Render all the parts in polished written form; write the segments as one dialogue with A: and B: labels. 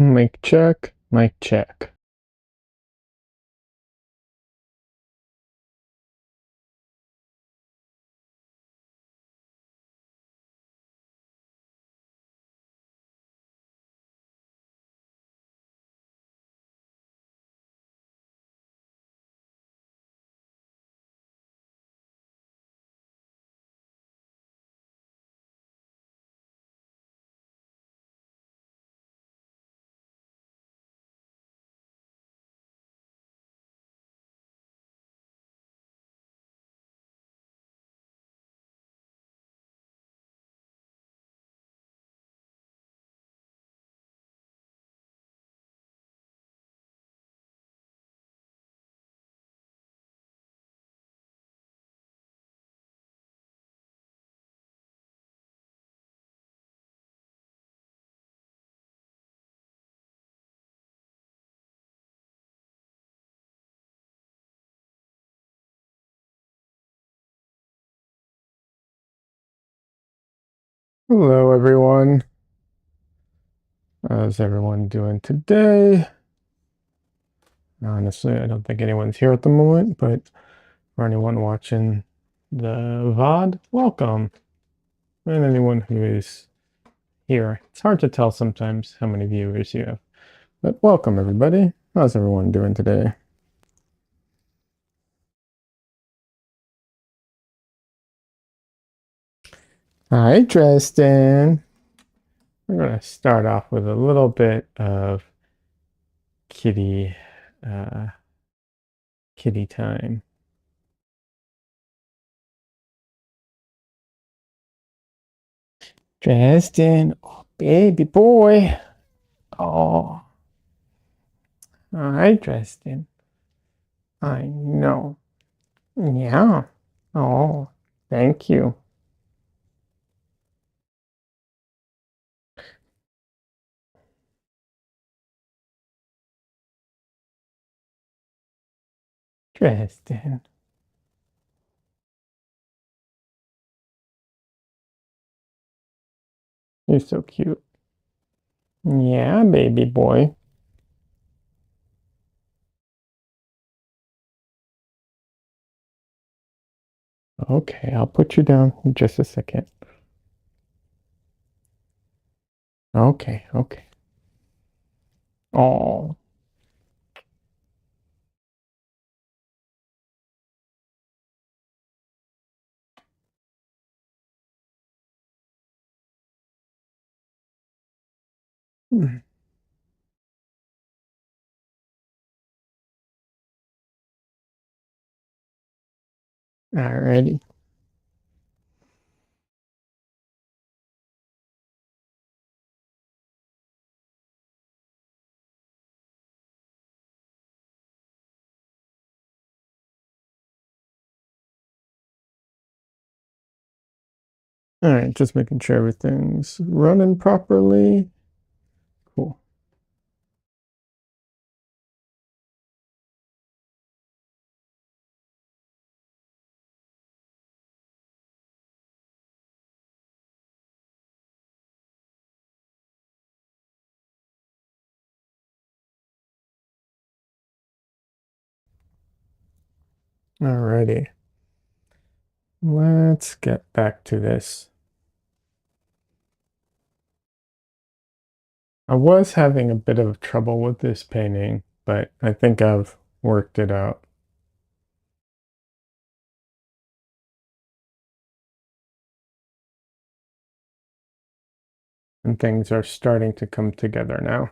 A: Mic check, mic check. Hello, everyone. How's everyone doing today? Honestly, I don't think anyone's here at the moment, but for anyone watching the VOD, welcome. And anyone who is here. It's hard to tell sometimes how many viewers you have, but welcome, everybody. How's everyone doing today? Hi, Tristan. We're going to start off with a little bit of kitty kitty time. Tristan, oh, baby boy. Oh, hi, Tristan. I know. Yeah. Oh, thank you. Tristan. You're so cute. Yeah, baby boy. Okay, I'll put you down in just a second. Okay, okay. Oh. Alrighty. All right, just making sure everything's running properly. Cool. Alrighty. Let's get back to this. I was having a bit of trouble with this painting, but I think I've worked it out. And things are starting to come together now.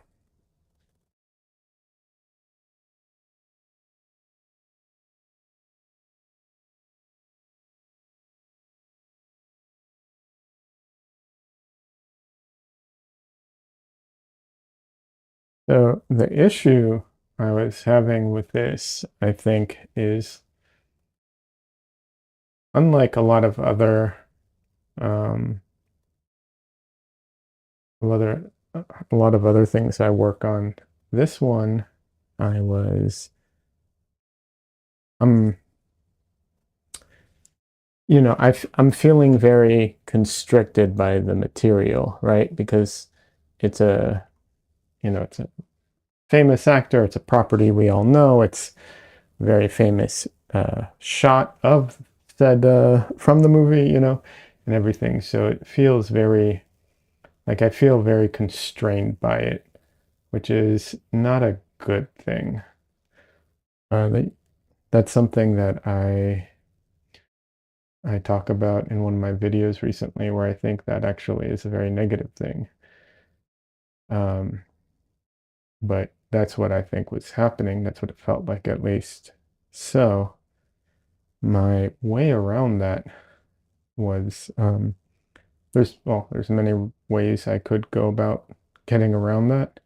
A: So the issue I was having with this, I think, is unlike um, a lot of other things I work on. This one, I was, um, I'm feeling very constricted by the material, right? Because it's a it's a famous actor, it's a property we all know, it's a very famous shot of said from the movie, and everything. So it feels very like I feel very constrained by it, which is not a good thing. That's something that I talk about in one of my videos recently, where I think that actually is a very negative thing. Um, but that's what I think was happening. That's what it felt like, at least. So my way around that was there's many ways I could go about getting around that.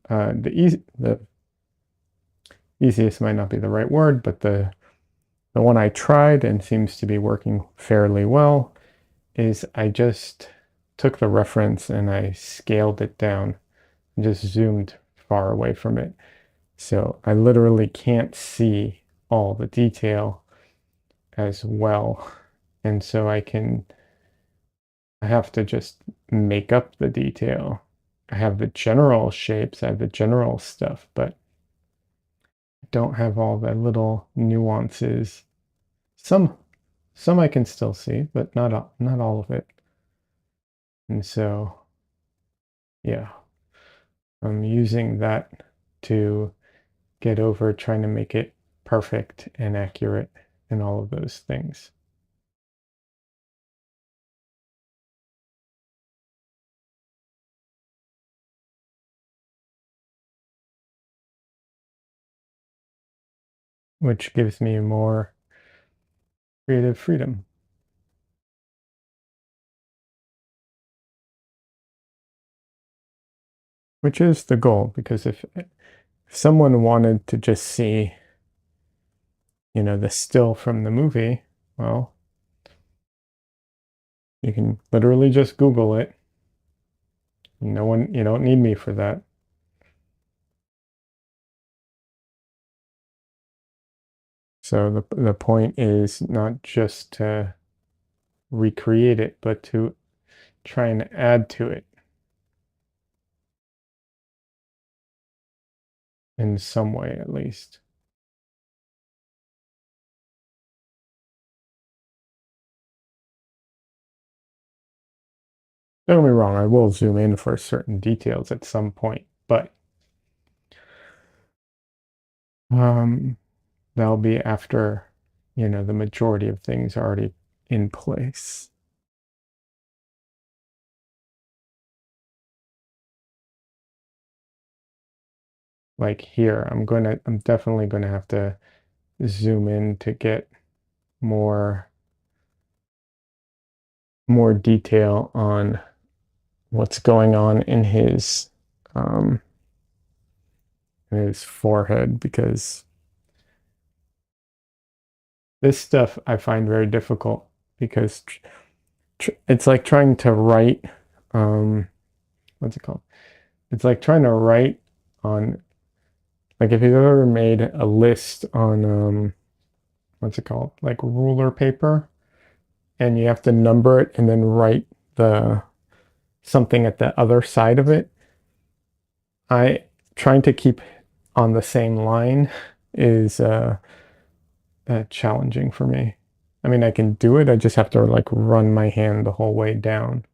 A: The easiest might not be the right word, but the one I tried and seems to be working fairly well is I just took the reference and I scaled it down and just zoomed far away from it. So I literally can't see all the detail as well. And so I have to just make up the detail. I have the general shapes, I have the general stuff, but I don't have all the little nuances. Some some I can still see, but not all of it. And so, yeah, I'm using that to get over trying to make it perfect and accurate and all of those things. Which gives me more creative freedom, which is the goal. Because if someone wanted to just see, the still from the movie, well, you can literally just Google it. No one, you don't need me for that. So the point is not just to recreate it, but to try and add to it in some way, at least. Don't get me wrong, I will zoom in for certain details at some point, but um, that'll be after, the majority of things are already in place. Like here, I'm definitely gonna have to zoom in to get more more detail on what's going on um in his forehead, because this stuff I find very difficult, because it's like trying to write what's it called? It's like trying to write on, like, if you've ever made a list on what's it called? Like ruler paper, and you have to number it and then write the something at the other side of it. I trying to keep on the same line is challenging for me. I mean, I can do it. I just have to like run my hand the whole way down.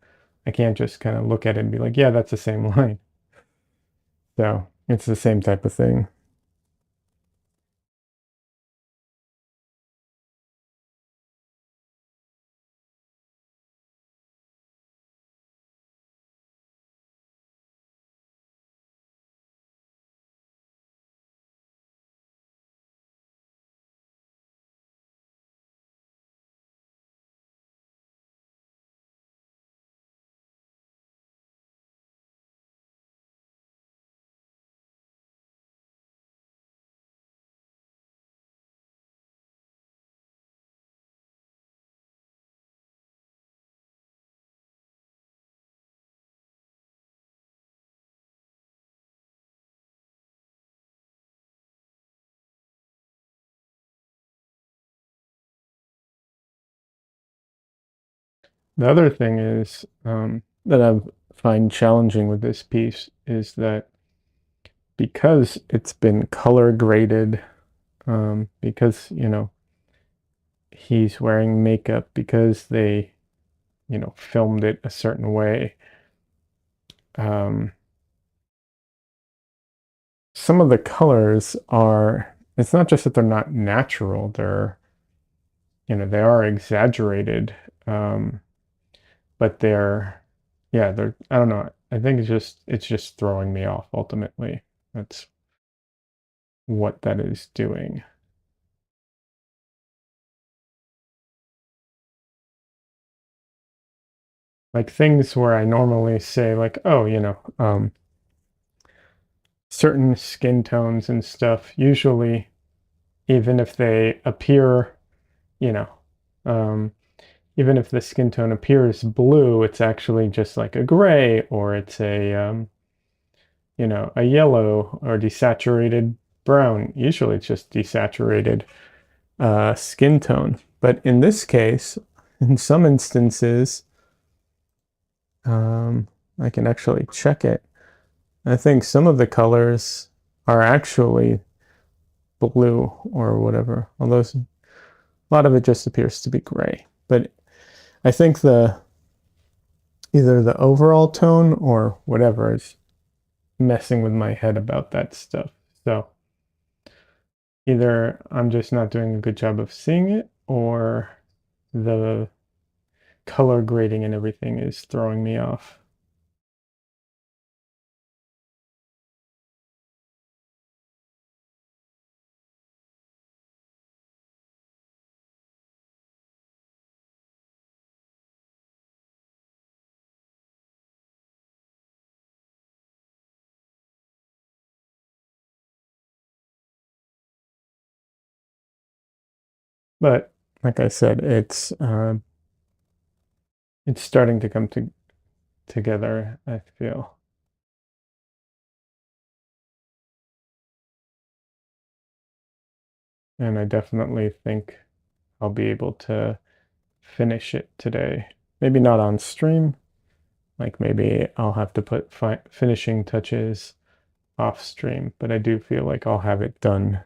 A: I can't just kind of look at it and be like, yeah, that's the same line. So it's the same type of thing. The other thing is that I find challenging with this piece is that because it's been color graded, because, he's wearing makeup, because they, filmed it a certain way. Um, some of the colors are, it's not just that they're not natural, they are exaggerated. Um, but I don't know. I think it's just throwing me off ultimately. That's what that is doing. Like things where I normally say like, oh, certain skin tones and stuff, usually even if they appear, you know, um, even if the skin tone appears blue, it's actually just like a gray or it's a yellow or desaturated brown. Usually it's just desaturated skin tone. But in this case, in some instances, I can actually check it. I think some of the colors are actually blue or whatever, although a lot of it just appears to be gray. But I think either the overall tone or whatever is messing with my head about that stuff. So either I'm just not doing a good job of seeing it, or the color grading and everything is throwing me off. But like I said, it's starting to come together, I feel. And I definitely think I'll be able to finish it today. Maybe not on stream, like maybe I'll have to put finishing touches off stream, but I do feel like I'll have it done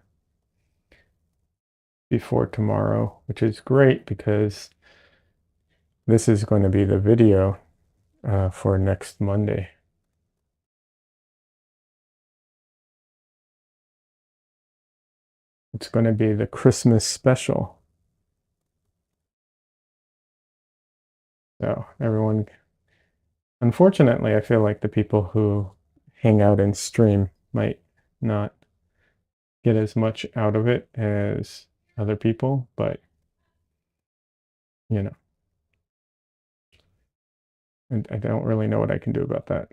A: before tomorrow, which is great because this is going to be the video for next Monday. It's going to be the Christmas special. So everyone, unfortunately, I feel like the people who hang out and stream might not get as much out of it as other people, but you know, and I don't really know what I can do about that.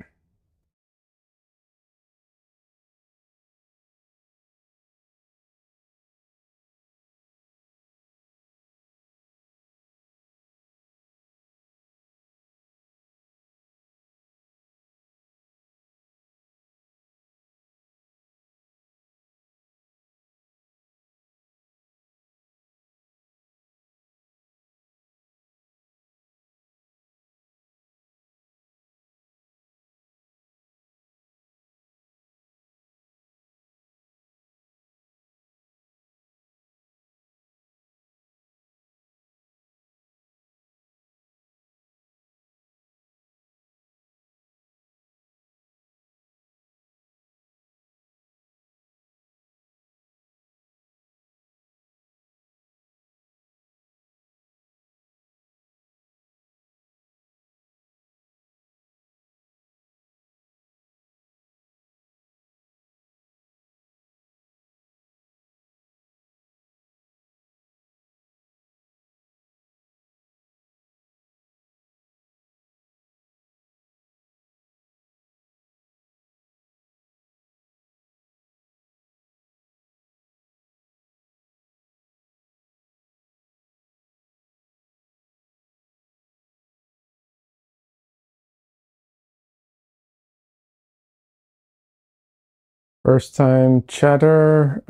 A: First time chatter,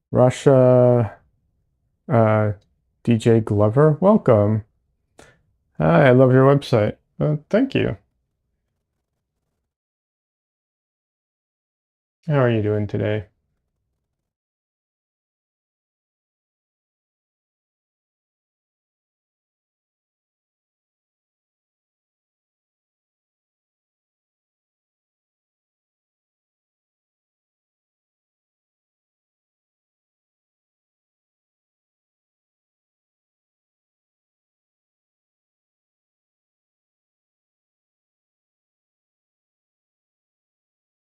A: Russia, uh, DJ Glover, welcome. Hi, I love your website. Thank you. How are you doing today?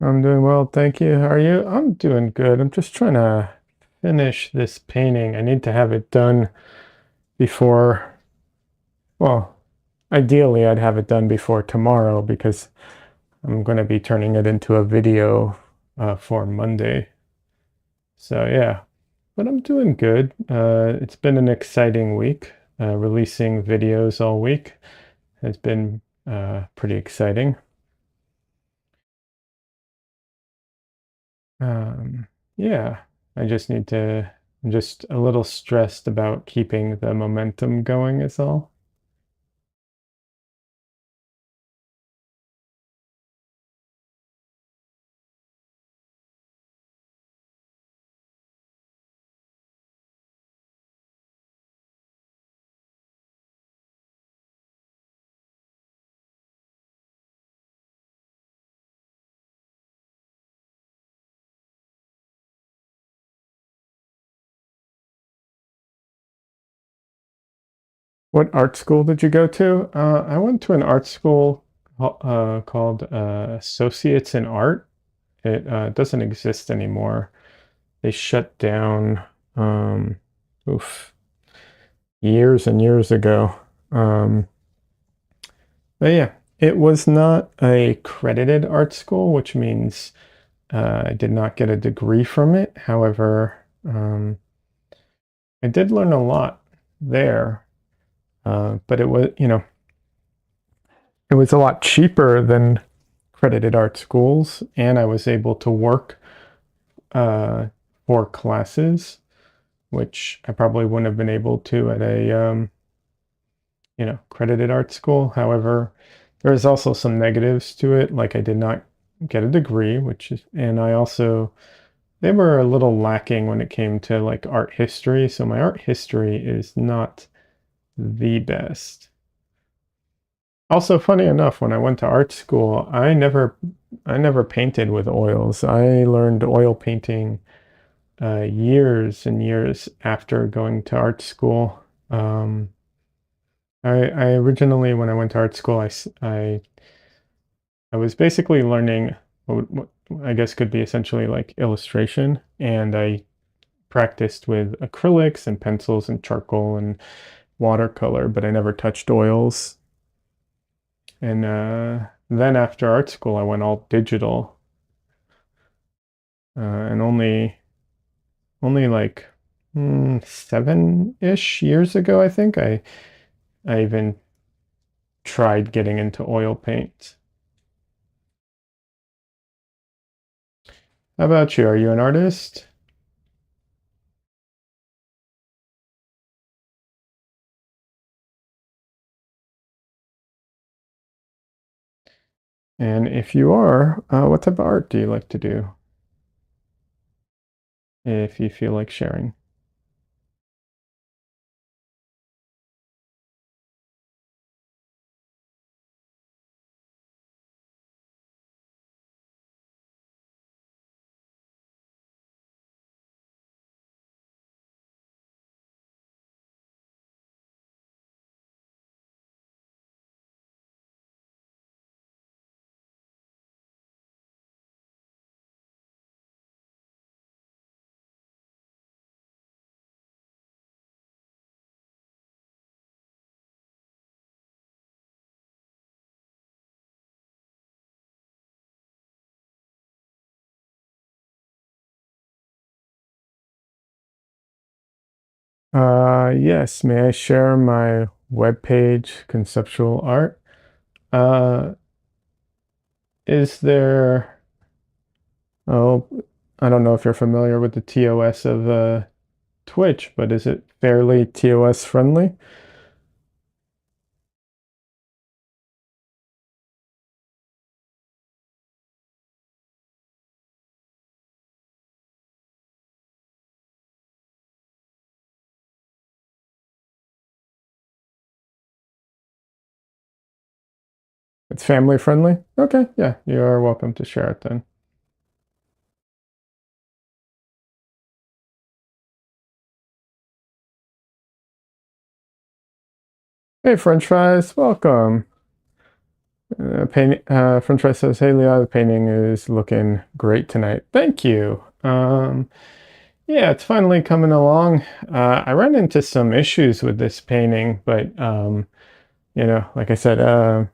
A: I'm doing well, thank you. How are you? I'm doing good. I'm just trying to finish this painting. I need to have it done before, well, ideally I'd have it done before tomorrow because I'm going to be turning it into a video for Monday. So yeah, but I'm doing good. It's been an exciting week. Releasing videos all week has been pretty exciting. Um, yeah, I just need to, I'm just a little stressed about keeping the momentum going is all. What art school did you go to? I went to an art school called Associates in Art. It doesn't exist anymore. They shut down, um, oof, years and years ago. Um, but yeah, it was not a credited art school, which means I did not get a degree from it. However, I did learn a lot there, but it was a lot cheaper than credited art schools, and I was able to work uh, for classes, which I probably wouldn't have been able to at a credited art school. However, there's also some negatives to it, like I did not get a degree, and I also they were a little lacking when it came to like art history. So my art history is not the best. Also, funny enough, when I went to art school, I never painted with oils. I learned oil painting years and years after going to art school. I originally, when I went to art school, I was basically learning what I guess could be essentially like illustration, and I practiced with acrylics and pencils and charcoal and watercolor, but I never touched oils. And then after art school, I went all digital, and only like 7-ish years ago, I think I even tried getting into oil paint. How about you? Are you an artist? And if you are, what type of art do you like to do? If you feel like sharing. Yes, may I share my webpage, Conceptual Art? Uh, is there, oh, I don't know if you're familiar with the TOS of Twitch, but is it fairly TOS friendly? It's family friendly? Okay, yeah, you are welcome to share it then. Hey, French fries, welcome. French fries says, "Hey, Leah, the painting is looking great tonight. Thank you." Yeah, it's finally coming along. I ran into some issues with this painting, but like I said,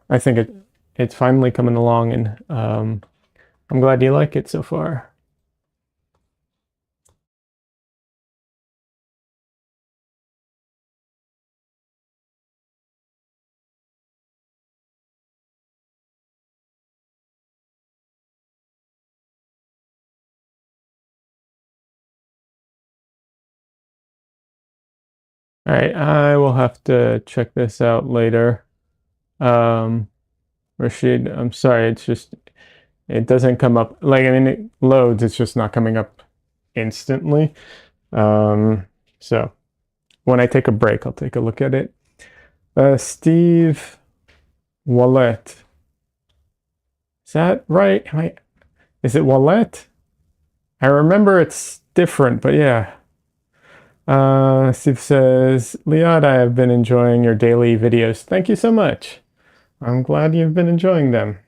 A: I think it's finally coming along, and I'm glad you like it so far. All right, I will have to check this out later. Um, Rashid, I'm sorry, it's just it doesn't come up like I mean it loads, it's just not coming up instantly. So when I take a break, I'll take a look at it. Steve Wallet. Is that right? Is it Wallet? I remember it's different, but yeah. Steve says, Liad, I have been enjoying your daily videos. Thank you so much. I'm glad you've been enjoying them.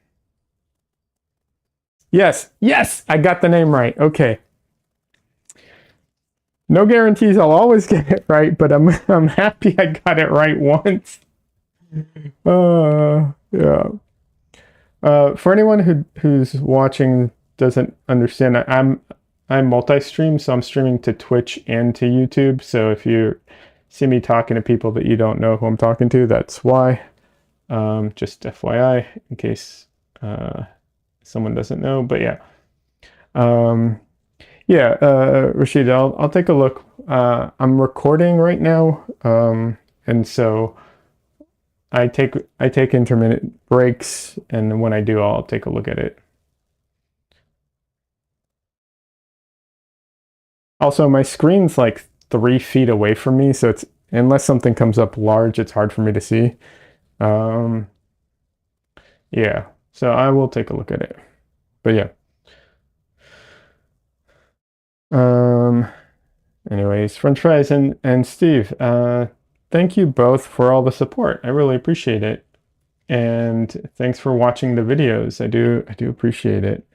A: Yes, yes, I got the name right. Okay. No guarantees I'll always get it right, but I'm happy I got it right once. Yeah. For anyone who's watching doesn't understand, I'm multi-stream, so I'm streaming to Twitch and to YouTube. So if you see me talking to people that you don't know who I'm talking to, that's why. Just FYI, in case someone doesn't know. But yeah, yeah, Rashid, I'll take a look. I'm recording right now, and so I take intermittent breaks, and when I do, I'll take a look at it. Also, my screen's like 3 feet away from me, so it's unless something comes up large, it's hard for me to see. Um, yeah, so I will take a look at it. But yeah. Um, anyways, French fries and Steve, thank you both for all the support. I really appreciate it. And thanks for watching the videos. I do appreciate it.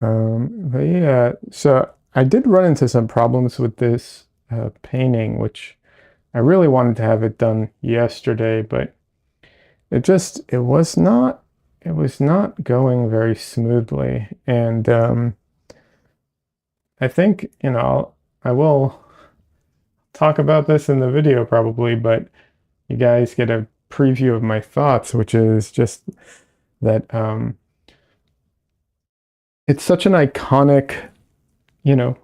A: But yeah, so I did run into some problems with this painting, which I really wanted to have it done yesterday, but it was not going very smoothly. And I think, I will talk about this in the video probably, but you guys get a preview of my thoughts, which is just that it's such an iconic, you know,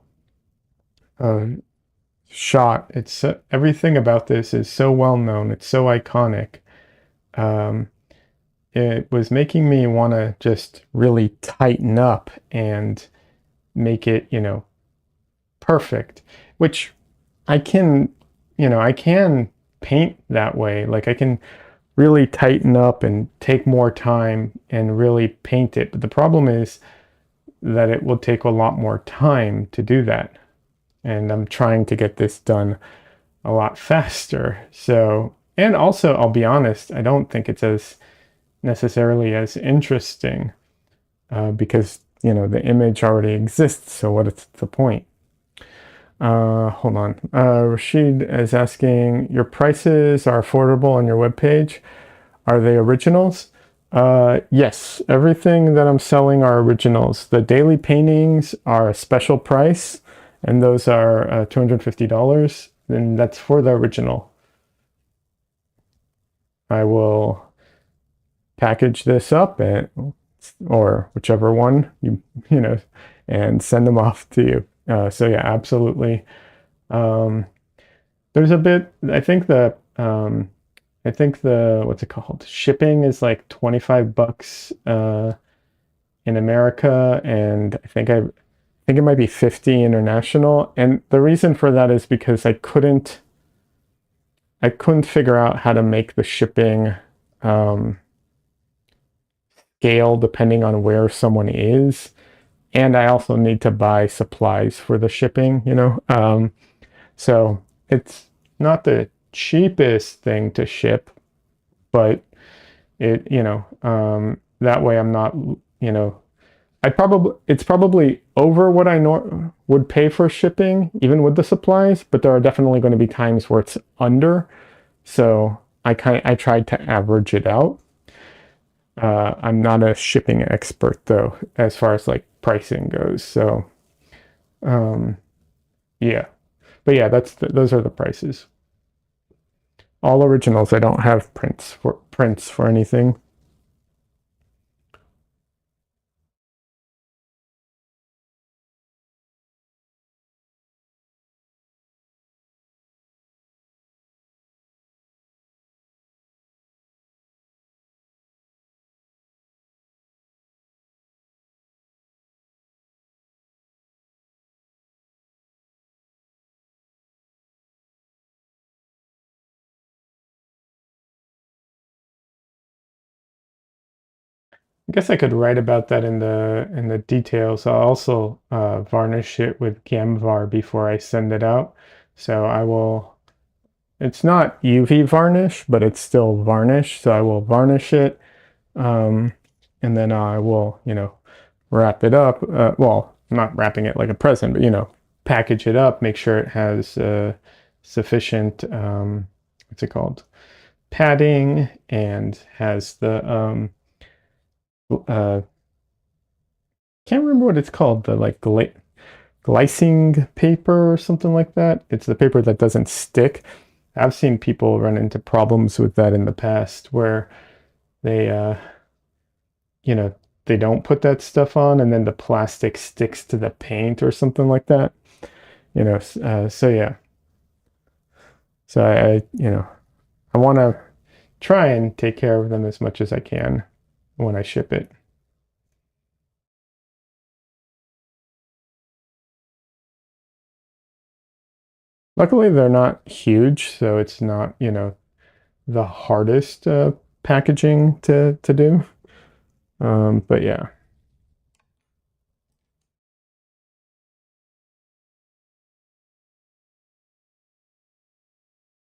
A: uh, shot. It's everything about this is so well known. It's so iconic. Um, it was making me want to just really tighten up and make it, perfect, which I can, I can paint that way. Like I can really tighten up and take more time and really paint it. But the problem is that it will take a lot more time to do that. And I'm trying to get this done a lot faster. So, and also, I'll be honest, I don't think it's as necessarily as interesting because, the image already exists. So what is the point? Hold on. Rashid is asking, your prices are affordable on your webpage. Are they originals? Yes, everything that I'm selling are originals. The daily paintings are a special price, and those are $250. And that's for the original. I will package this up and or whichever one you know, and send them off to you. So yeah, absolutely. Um, there's a bit. I think the what's it called? Shipping is like $25 in America, and I think it might be 50 international. And the reason for that is because I couldn't figure out how to make the shipping um, scale depending on where someone is. And I also need to buy supplies for the shipping, you know. So it's not the cheapest thing to ship, but that way I'm not, you know, it's probably over what I would pay for shipping, even with the supplies, but there are definitely going to be times where it's under. So I tried to average it out. I'm not a shipping expert though, as far as like pricing goes. So um, yeah, but yeah, those are the prices. All originals. I don't have prints for anything. I guess I could write about that in the details. I'll also varnish it with Gamvar before I send it out. So I will. It's not UV varnish, but it's still varnish. So I will varnish it, um, and then I will, wrap it up. Well, I'm not wrapping it like a present, but package it up. Make sure it has sufficient. What's it called? Padding, and has the can't remember what it's called, the like glycine paper or something like that. It's the paper that doesn't stick. I've seen people run into problems with that in the past where they you know they don't put that stuff on, and then the plastic sticks to the paint or something like that. So yeah. So I want to try and take care of them as much as I can when I ship it. Luckily, they're not huge, so it's not, the hardest packaging to do. But yeah,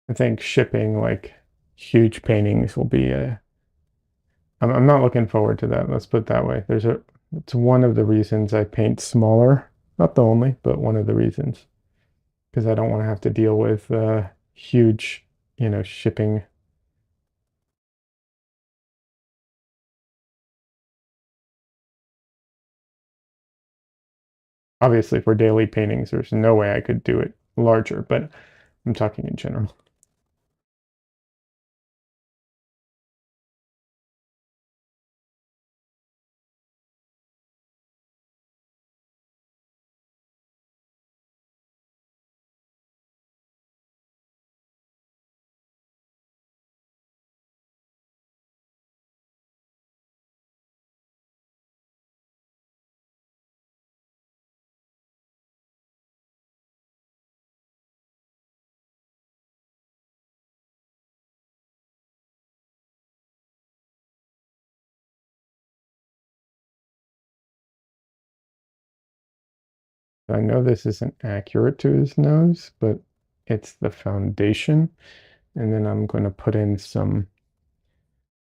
A: I think shipping like huge paintings will be I'm not looking forward to that. Let's put it that way. It's one of the reasons I paint smaller. Not the only, but one of the reasons. Because I don't want to have to deal with huge, shipping. Obviously, for daily paintings, there's no way I could do it larger, but I'm talking in general. I know this isn't accurate to his nose, but it's the foundation. And then I'm going to put in some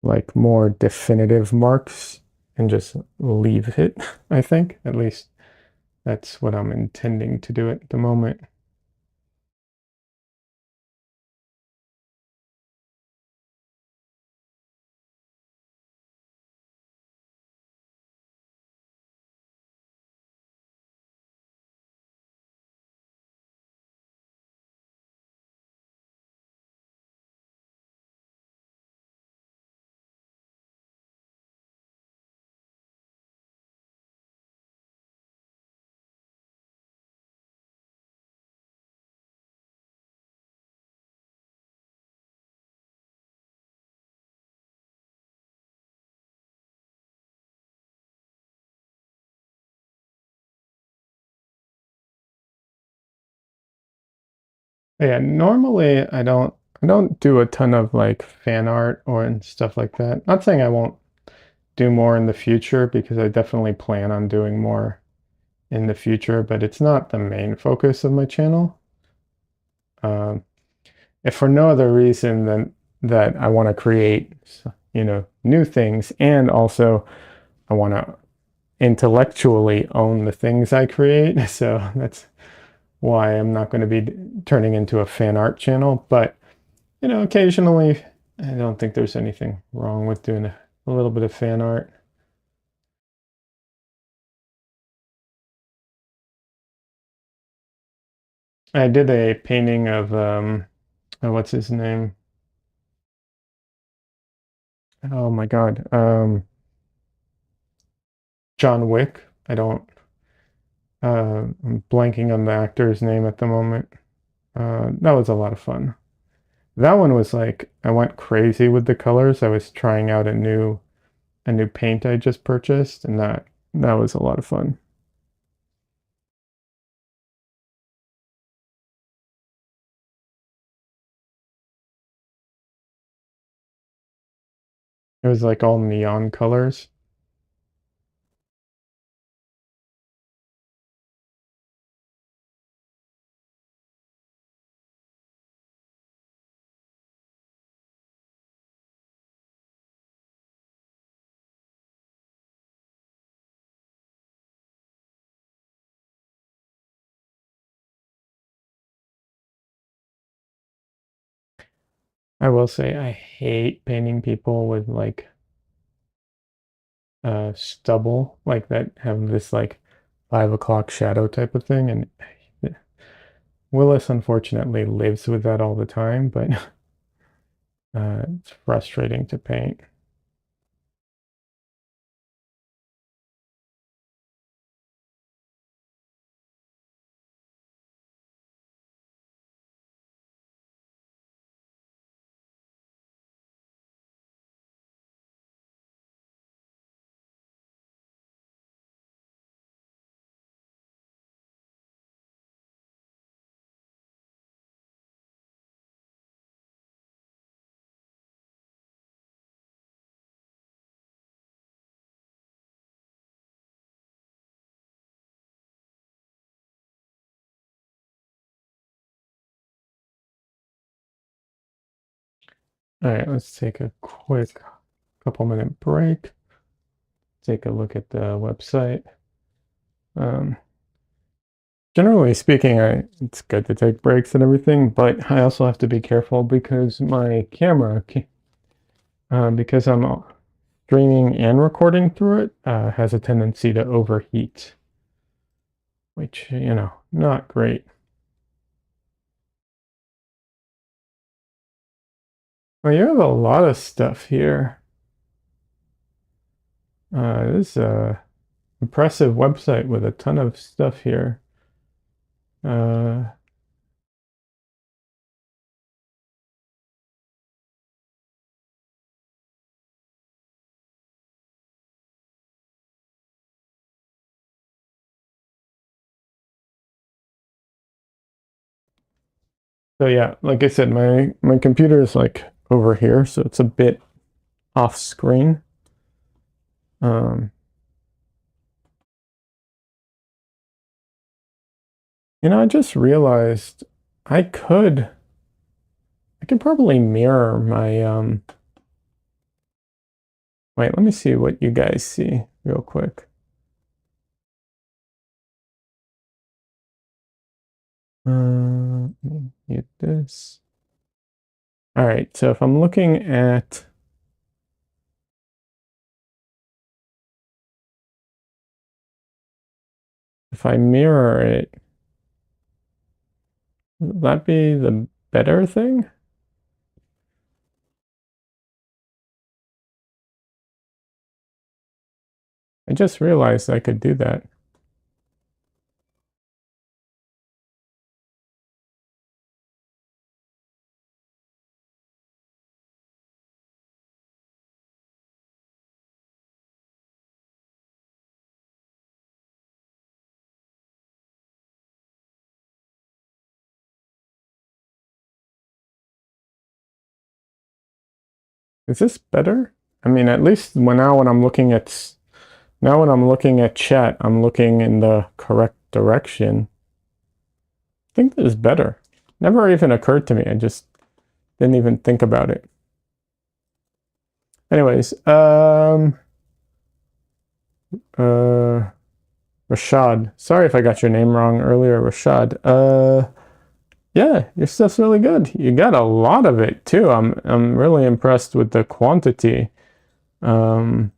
A: like more definitive marks and just leave it, I think. At least that's what I'm intending to do at the moment. Yeah, normally I don't do a ton of like fan art or and stuff like that. Not saying I won't do more in the future because I definitely plan on doing more in the future, but it's not the main focus of my channel. Um, if for no other reason than that I want to create, new things, and also I want to intellectually own the things I create. So that's why I'm not going to be turning into a fan art channel. But, occasionally, I don't think there's anything wrong with doing a little bit of fan art. I did a painting of, what's his name? Oh my God. John Wick. I'm blanking on the actor's name at the moment. That was a lot of fun. That one was like, I went crazy with the colors. I was trying out a new paint I just purchased, and that was a lot of fun. It was like all neon colors. I will say I hate painting people with like stubble like that have this like 5 o'clock shadow type of thing. And Willis unfortunately lives with that all the time, but it's frustrating to paint. All right, let's take a quick couple-minute break. Take a look at the website. Um, Generally speaking, it's good to take breaks and everything, but I also have to be careful because my camera, because I'm streaming and recording through it, has a tendency to overheat, which, not great. Well, you have a lot of stuff here. This is a impressive website with a ton of stuff here. Uh, so yeah, like I said, my computer is like over here, so it's a bit off screen. Um, I just realized I could I could probably mirror my wait, let me see what you guys see real quick. Mute this. All right, so if I'm looking at if I mirror it, would that be the better thing? I just realized I could do that. Is this better? I mean, at least when I'm looking at chat, I'm looking in the correct direction. I think this is better. Never even occurred to me. I just didn't even think about it. Anyways, Rashad. Sorry if I got your name wrong earlier, Rashad. Yeah, your stuff's really good. You got a lot of it too. I'm really impressed with the quantity. Very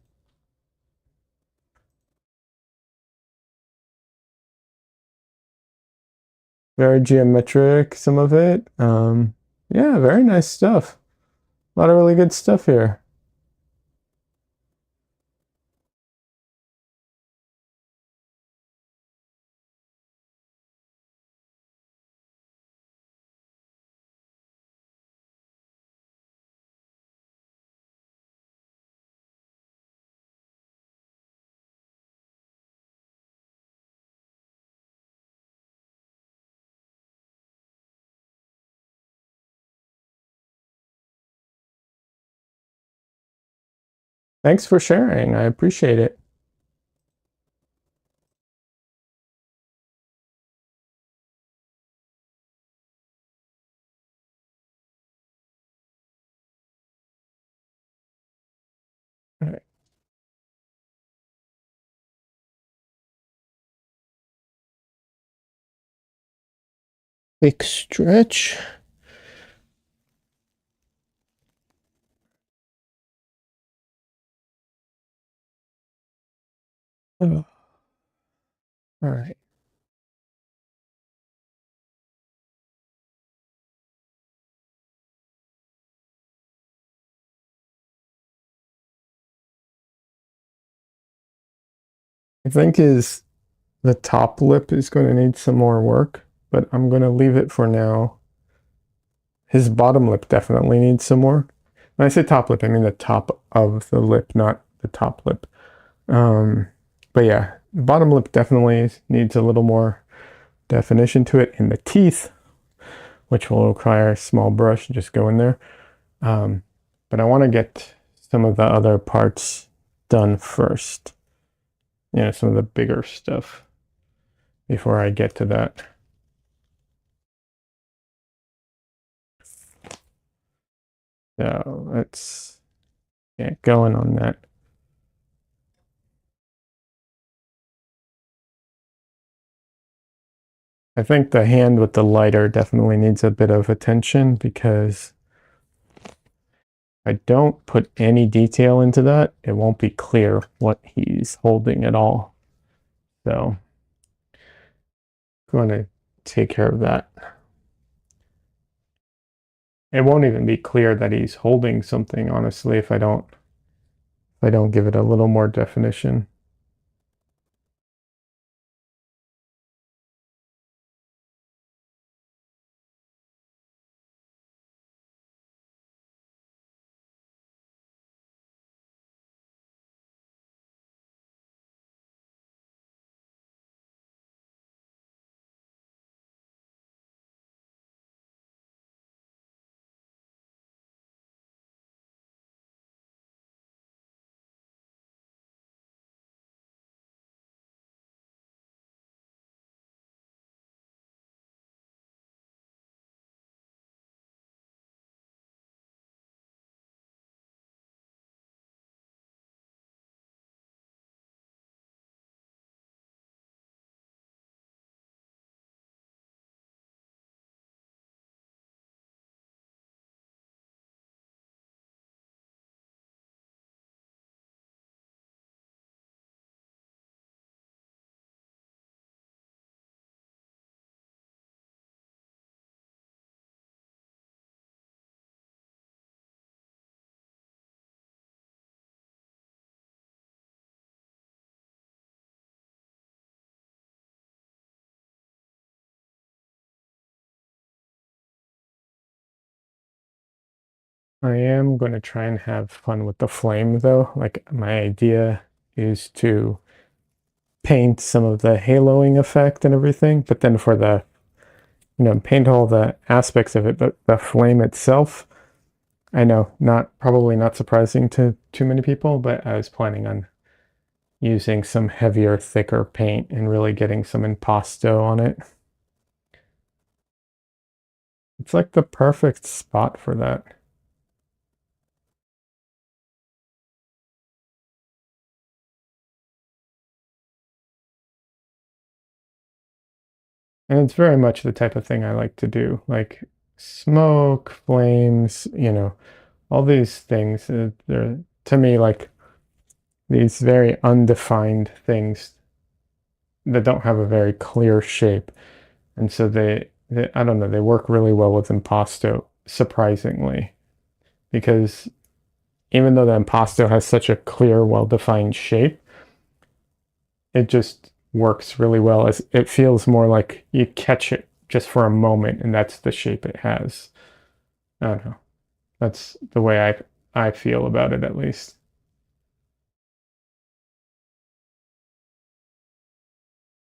A: geometric, some of it. Yeah, very nice stuff. A lot of really good stuff here. Thanks for sharing. I appreciate it. All right. Big stretch. Oh. All right. I think the top lip is going to need some more work, but I'm going to leave it for now. His bottom lip definitely needs some more. When I say top lip, I mean the top of the lip, not the top lip. But yeah, the bottom lip definitely needs a little more definition to it in the teeth, which will require a small brush. Just go in there. But I want to get some of the other parts done first. You know, some of the bigger stuff before I get to that. So let's get going on that. I think the hand with the lighter definitely needs a bit of attention because I don't put any detail into that, it won't be clear what he's holding at all. So I'm going to take care of that. It won't even be clear that he's holding something, honestly, if I don't give it a little more definition. I am going to try and have fun with the flame though. Like my idea is to paint some of the haloing effect and everything, but then for the, paint all the aspects of it, but the flame itself, I know, not probably not surprising to too many people, but I was planning on using some heavier, thicker paint and really getting some impasto on it. It's like the perfect spot for that. And it's very much the type of thing I like to do, like smoke, flames, all these things. They're to me like these very undefined things that don't have a very clear shape. And so they I don't know, they work really well with impasto, surprisingly, because even though the impasto has such a clear, well-defined shape, it just works really well as it feels more like you catch it just for a moment and that's the shape it has. I don't know. That's the way I feel about it at least.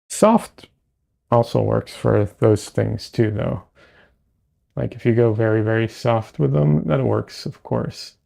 A: Soft also works for those things too though. Like if you go very, very soft with them, that works, of course.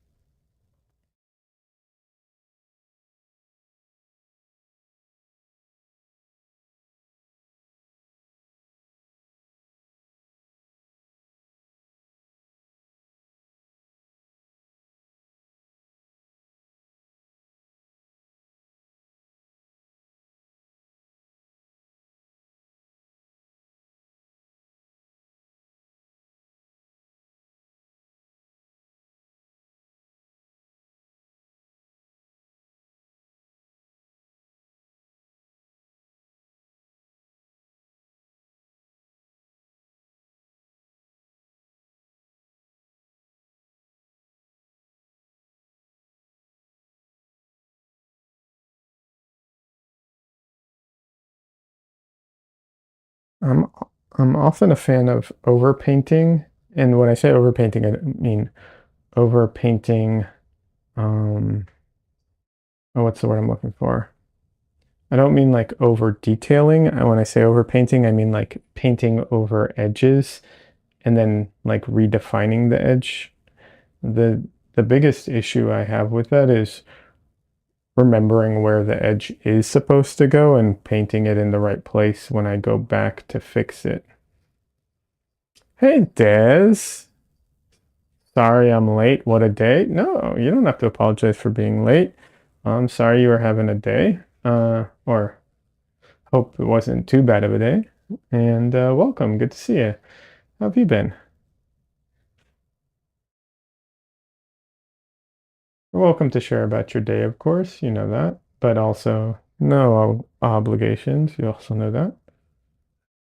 A: I'm I'm often a fan of overpainting, and when I say overpainting, I mean overpainting. Um, oh, what's the word I'm looking for? I don't mean like over detailing. When I say overpainting, I mean like painting over edges and then like redefining the edge. The biggest issue I have with that is remembering where the edge is supposed to go and painting it in the right place when I go back to fix it. Hey, Des. Sorry I'm late. What a day. No, you don't have to apologize for being late. I'm sorry you were having a day. Or hope it wasn't too bad of a day. And welcome. Good to see you. How have you been? You're welcome to share about your day, of course. You know that. But also, no obligations. You also know that.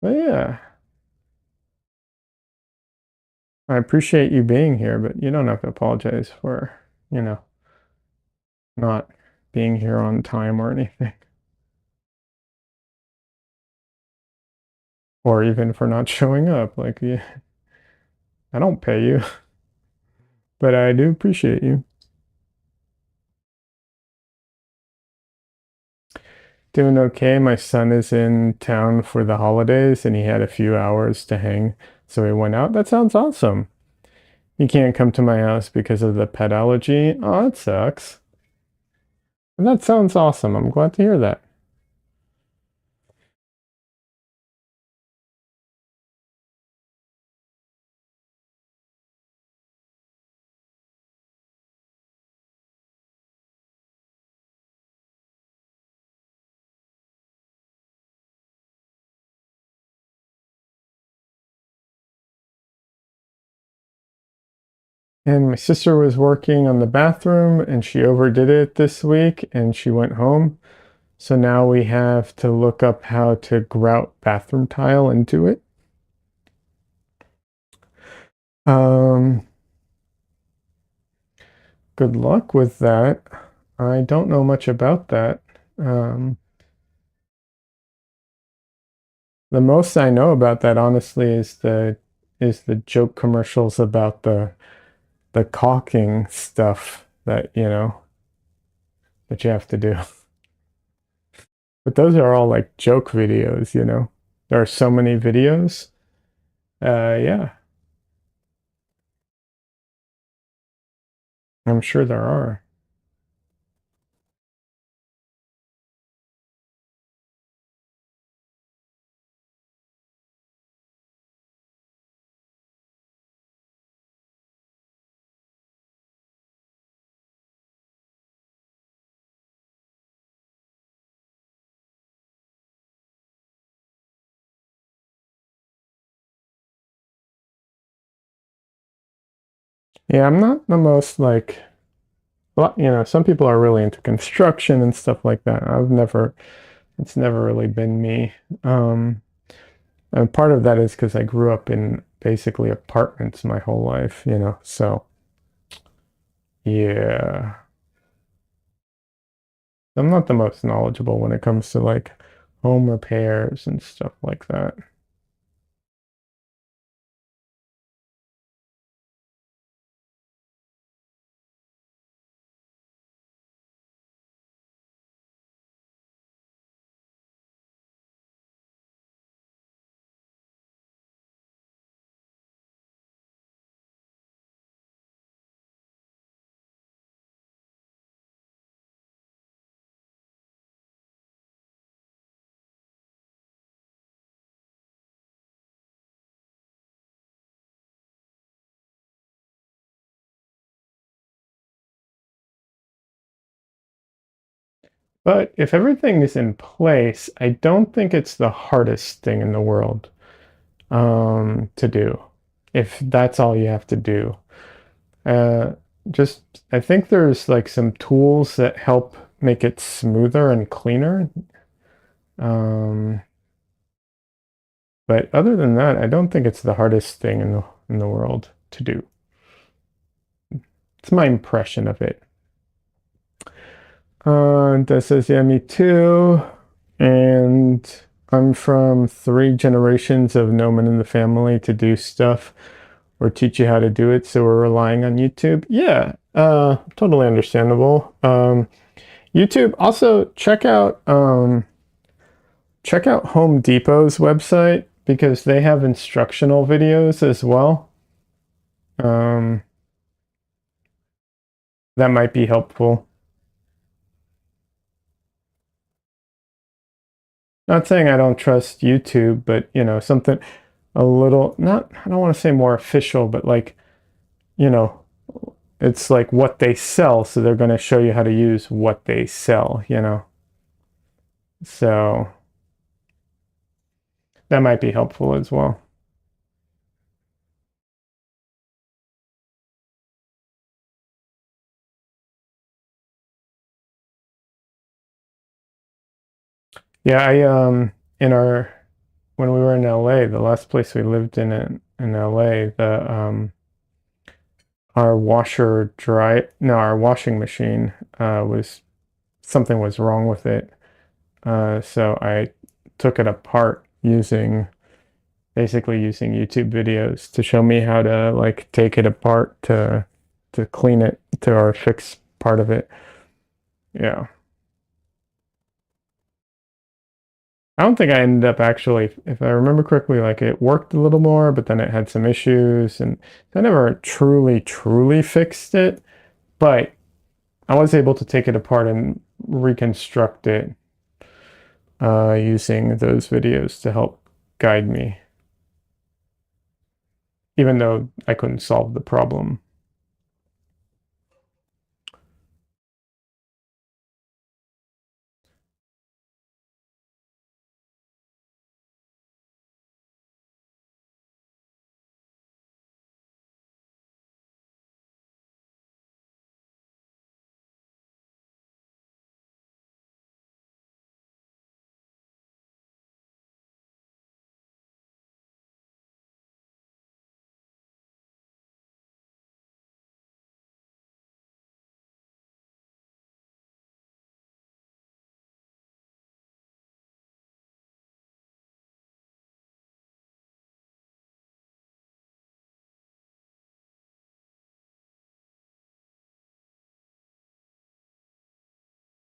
A: But yeah, I appreciate you being here, but you don't have to apologize for, you know, not being here on time or anything. Or even for not showing up. Like, yeah, I don't pay you, but I do appreciate you. Doing okay. My son is in town for the holidays and he had a few hours to hang, so he went out. That sounds awesome. He can't come to my house because of the pet allergy. Oh, that sucks. That sounds awesome. I'm glad to hear that. And my sister was working on the bathroom and she overdid it this week and she went home. So now we have to look up how to grout bathroom tile into it. Um, Good luck with that. I don't know much about that. Um, the most I know about that, honestly, is the joke commercials about the caulking stuff that that you have to do. But those are all like joke videos. There are so many videos. Yeah. I'm sure there are. Yeah, I'm not the most like, well, some people are really into construction and stuff like that. It's never really been me. Um, and part of that is because I grew up in basically apartments my whole life, so yeah, I'm not the most knowledgeable when it comes to like home repairs and stuff like that. But if everything is in place, I don't think it's the hardest thing in the world to do, if that's all you have to do. Uh, just, I think there's like some tools that help make it smoother and cleaner. Um, but other than that, I don't think it's the hardest thing in the world to do. It's my impression of it. That says, yeah, me too. And I'm from three generations of no one in the family to do stuff or teach you how to do it, so we're relying on YouTube. Yeah, totally understandable. YouTube. Also, check out Home Depot's website because they have instructional videos as well. Um, that might be helpful. Not saying I don't trust YouTube, but something a little not I don't want to say more official, but like, you know, it's like what they sell, so they're going to show you how to use what they sell. So that might be helpful as well. Yeah, I in our when we were in LA, the last place we lived in LA, the our washer dry no, our washing machine was something was wrong with it. So I took it apart basically using YouTube videos to show me how to like take it apart to clean it to or fix part of it. Yeah. I don't think I ended up actually, if I remember correctly, like it worked a little more, but then it had some issues and I never truly, truly fixed it. But I was able to take it apart and reconstruct it using those videos to help guide me, even though I couldn't solve the problem.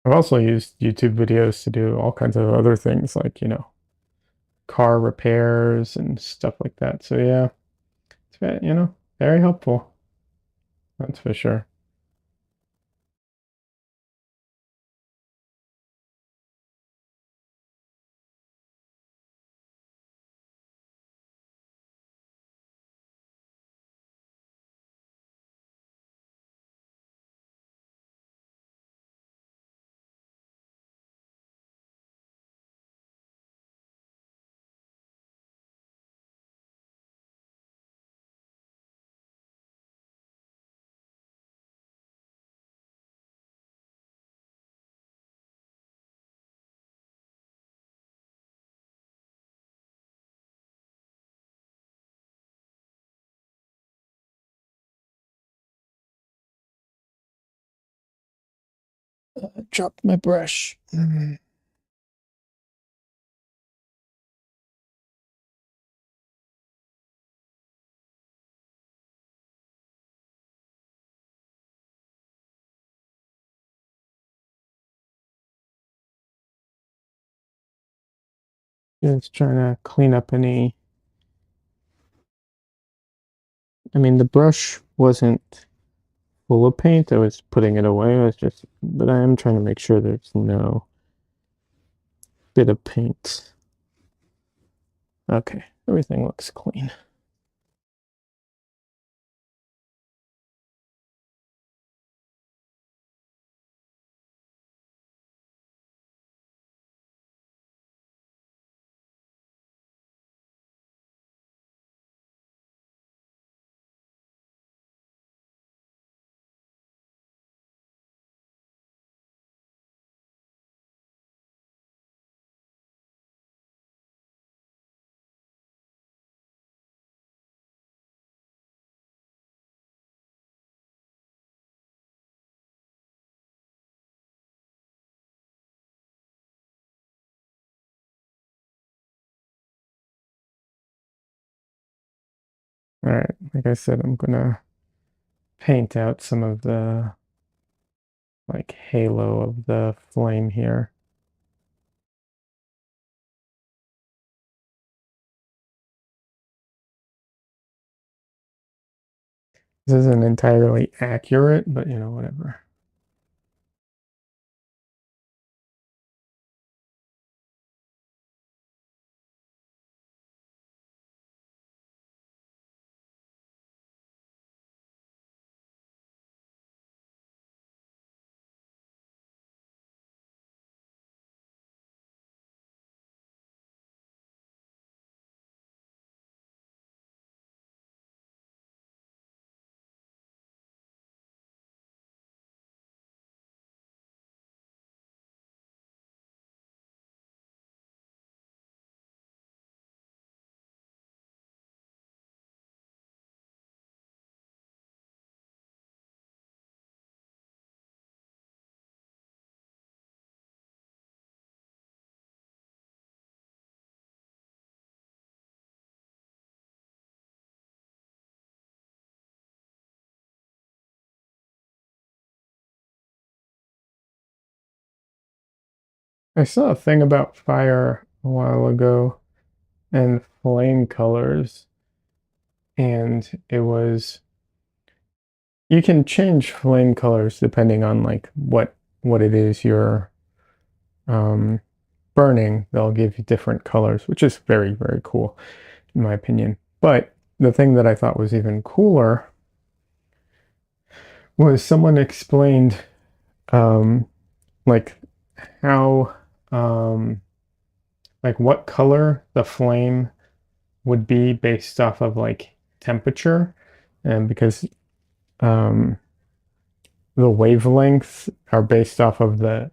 A: I've also used YouTube videos to do all kinds of other things like, car repairs and stuff like that. So yeah, it's very helpful. That's for sure. Dropped my brush. Just trying to clean up any. I mean, the brush wasn't full of paint. I was putting it away. But I am trying to make sure there's no bit of paint. Okay, everything looks clean. All right, like I said, I'm gonna paint out some of the like halo of the flame here. This isn't entirely accurate, but you know, whatever. I saw a thing about fire a while ago and flame colors, and it was you can change flame colors depending on like what it is you're um burning. They'll give you different colors, which is very, very cool in my opinion. But the thing that I thought was even cooler was someone explained um like how um like what color the flame would be based off of like temperature, and because um the wavelengths are based off of the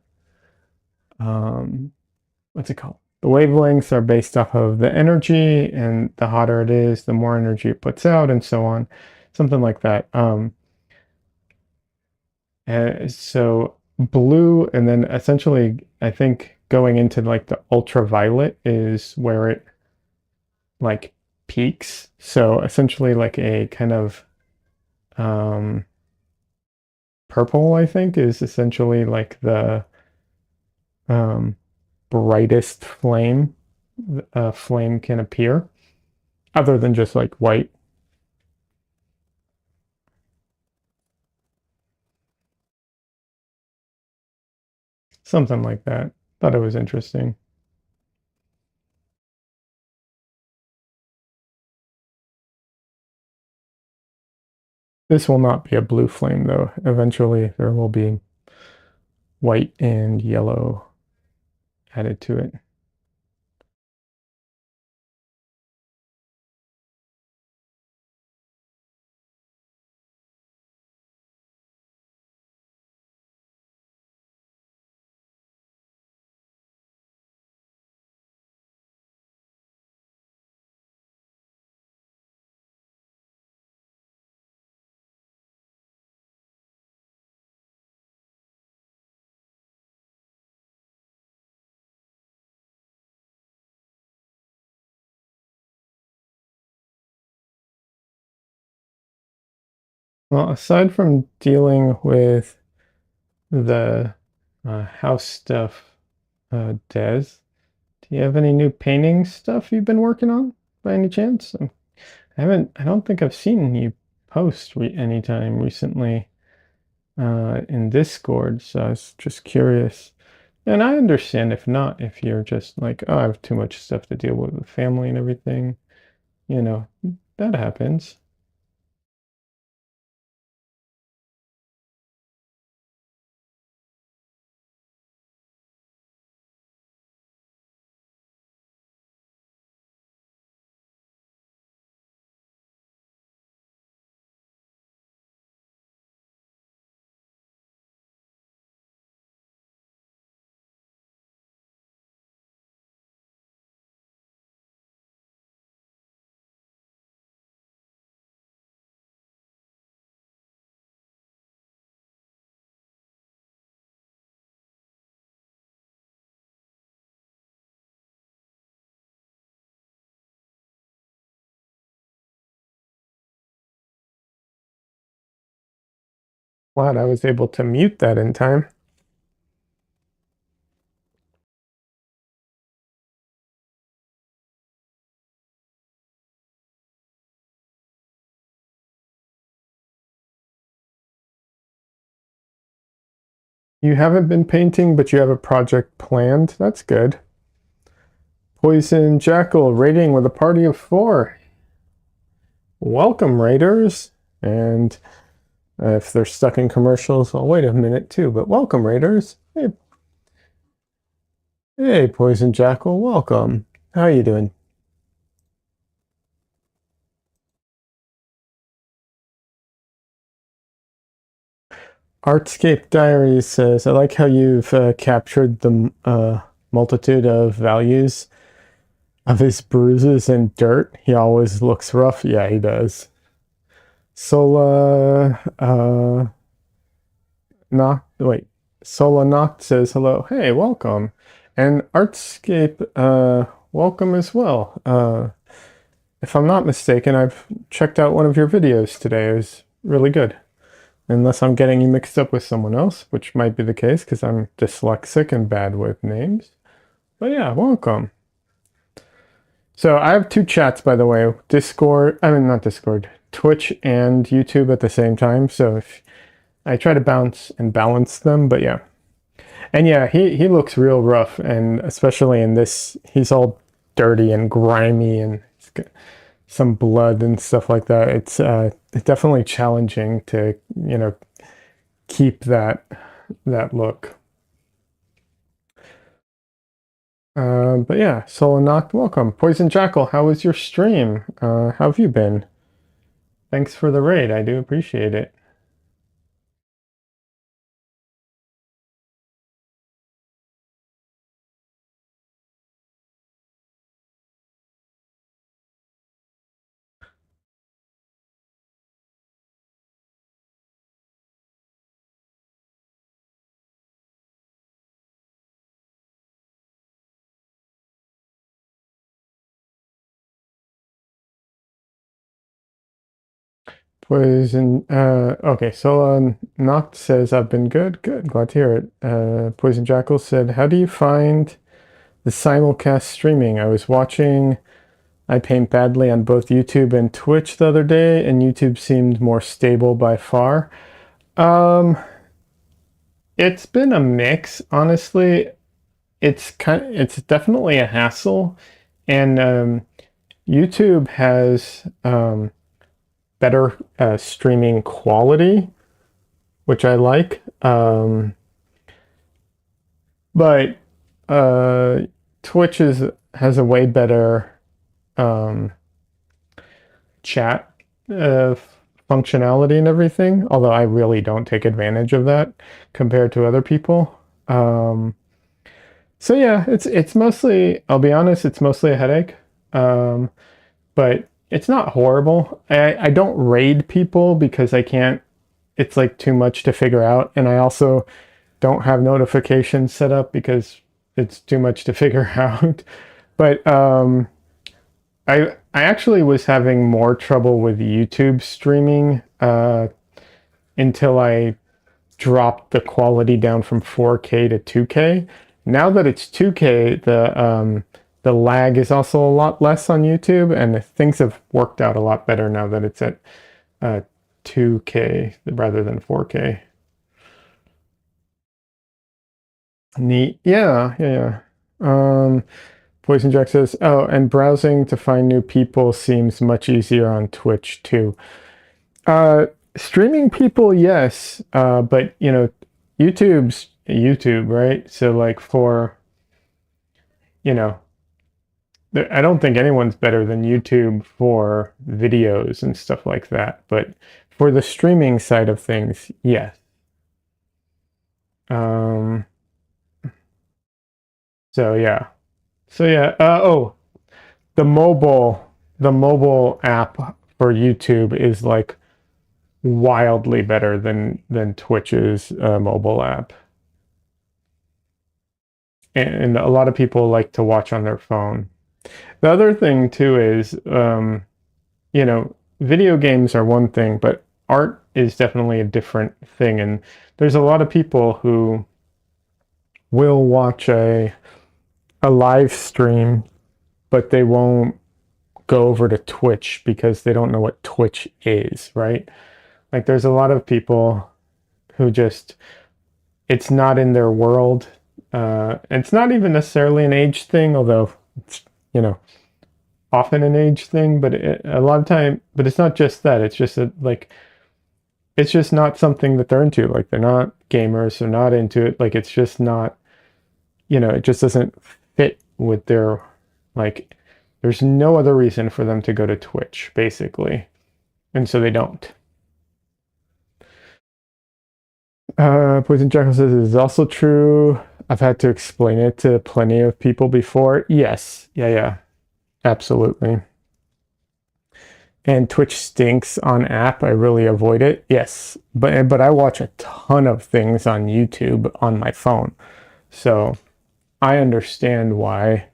A: what's it called? The wavelengths are based off of the energy, and the hotter it is, the more energy it puts out, and so on. Something like that. So blue, and then essentially, I think going into like the ultraviolet is where it like peaks. So essentially, like a kind of um, purple, I think, is essentially like the um, brightest flame a flame can appear, other than just like white. Something like that. Thought it was interesting. This will not be a blue flame though. Eventually there will be white and yellow added to it. Well, aside from dealing with the house stuff, Des, do you have any new painting stuff you've been working on by any chance? I don't think I've seen you post anytime recently in Discord, so I was just curious. And I understand if not, if you're just like, oh, I have too much stuff to deal with family and everything, you know, that happens. Glad I was able to mute that in time. You haven't been painting, but you have a project planned. That's good. Poison Jackal raiding with a party of 4. Welcome, raiders. And if they're stuck in commercials, I'll wait a minute too. But welcome, raiders. Hey, hey, Poison Jackal. Welcome. How are you doing? Artscape Diaries says, I like how you've captured the multitude of values of his bruises and dirt. He always looks rough. Yeah, he does. Sola wait. Sola Noct says hello. Hey, welcome. And Artscape, welcome as well. If I'm not mistaken, I've checked out one of your videos today. It was really good. Unless I'm getting you mixed up with someone else, which might be the case because I'm dyslexic and bad with names. But yeah, welcome. So I have 2 chats, by the way. Discord, I mean, not Discord, Twitch and YouTube at the same time. So if I try to bounce and balance them, but yeah. And yeah, he looks real rough, and especially in this, he's all dirty and grimy and he's got some blood and stuff like that. It's definitely challenging to, keep that look. But yeah, Solonacht, welcome. Poison Jackal, how was your stream? How have you been? Thanks for the raid. I do appreciate it. Poison, okay, Noct says, I've been good. Good, glad to hear it. Poison Jackal said, how do you find the simulcast streaming? I was watching I Paint Badly on both YouTube and Twitch the other day, and YouTube seemed more stable by far. Um, it's been a mix, honestly. It's definitely a hassle, and YouTube has better streaming quality, which I like. But uh, Twitch has a way better um, chat uh, functionality and everything. Although I really don't take advantage of that compared to other people. So yeah, it's mostly. I'll be honest, it's mostly a headache. But it's not horrible. I don't raid people because I can't. It's like too much to figure out, and I also don't have notifications set up because it's too much to figure out. But I actually was having more trouble with YouTube streaming. until I dropped the quality down from 4K to 2K. Now that it's 2K, the lag is also a lot less on YouTube, and things have worked out a lot better now that it's at 2K rather than 4K. Neat. Yeah, yeah, yeah. Poison Jack says, oh, and browsing to find new people seems much easier on Twitch too. Streaming people, yes, but you know, YouTube's YouTube, right? So like for, you know, I don't think anyone's better than YouTube for videos and stuff like that. But for the streaming side of things, yes. Um, so yeah. So yeah. Oh, the mobile app for YouTube is like wildly better than Twitch's mobile app. And a lot of people like to watch on their phone. The other thing too is, you know, video games are one thing, but art is definitely a different thing. And there's a lot of people who will watch a live stream, but they won't go over to Twitch because they don't know what Twitch is, right? Like there's a lot of people who just it's not in their world. It's not even necessarily an age thing, although it's, you know, often an age thing, but a lot of time, but it's not just that. It's just that, like, it's just not something that they're into. Like, they're not gamers, they're not into it. Like, it's just not, you know, it just doesn't fit with their, like, there's no other reason for them to go to Twitch, basically. And so they don't. Poison Jackal says it is also true. I've had to explain it to plenty of people before. Yes. Yeah, yeah. Absolutely. And Twitch stinks on app. I really avoid it. Yes. But I watch a ton of things on YouTube on my phone. So I understand why,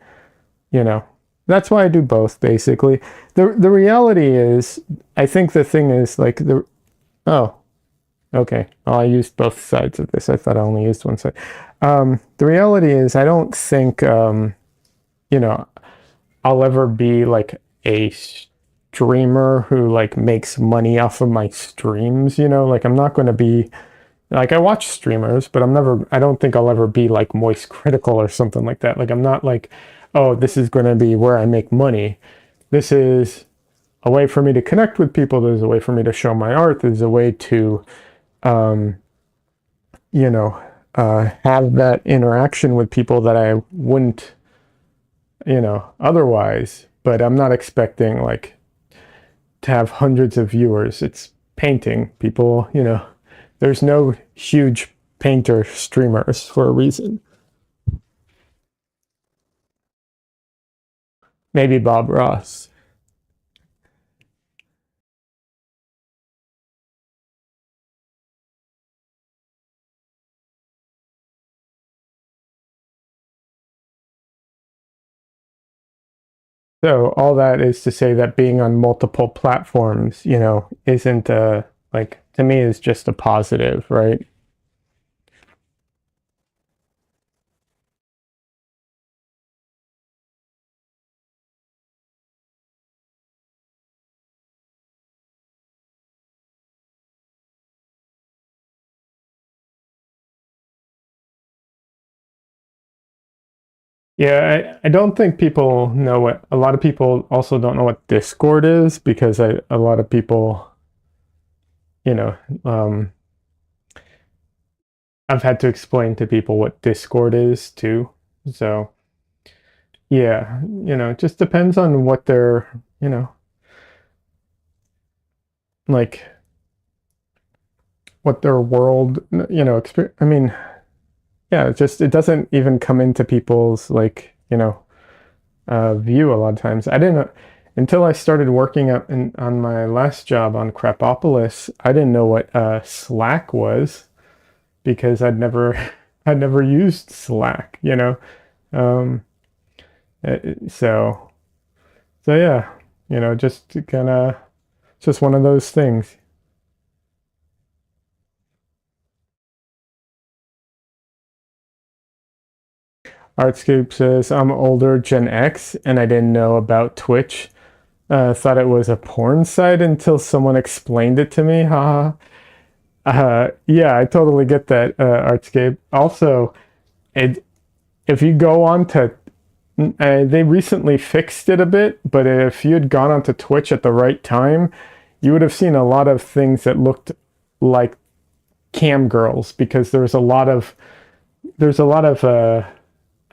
A: you know. That's why I do both basically. The reality is I think the thing is like the oh, okay. Oh, I used both sides of this. I thought I only used one side. The reality is, I don't think, you know, I'll ever be like a streamer who like makes money off of my streams. You know, like I'm not going to be like I watch streamers, but I don't think I'll ever be like Moist Critical or something like that. Like I'm not like, oh, this is going to be where I make money. This is a way for me to connect with people. There's a way for me to show my art. There's a way to um, you know, have that interaction with people that I wouldn't, you know, otherwise. But I'm not expecting like to have hundreds of viewers. It's painting. People, you know, there's no huge painter streamers for a reason. Maybe Bob Ross. So all that is to say that being on multiple platforms, you know, isn't like to me is just a positive, right? Yeah, I don't think people know what a lot of people also don't know what Discord is because a lot of people, you know, um, I've had to explain to people what Discord is too. So yeah, you know, it just depends on what their, you know, like what their world, you know, experience. I mean, yeah, it just it doesn't even come into people's like, you know, view a lot of times. I didn't know until I started working on my last job on Crapopolis. I didn't know what Slack was because I'd never used Slack, you know. Um, uh, so so yeah, you know, just kind of just one of those things. Artscape says, I'm older, Gen X, and I didn't know about Twitch. Thought it was a porn site until someone explained it to me. Haha. Yeah, I totally get that, Artscape. Also, it, if you go on to, they recently fixed it a bit, but if you had gone onto Twitch at the right time, you would have seen a lot of things that looked like cam girls because there's a lot of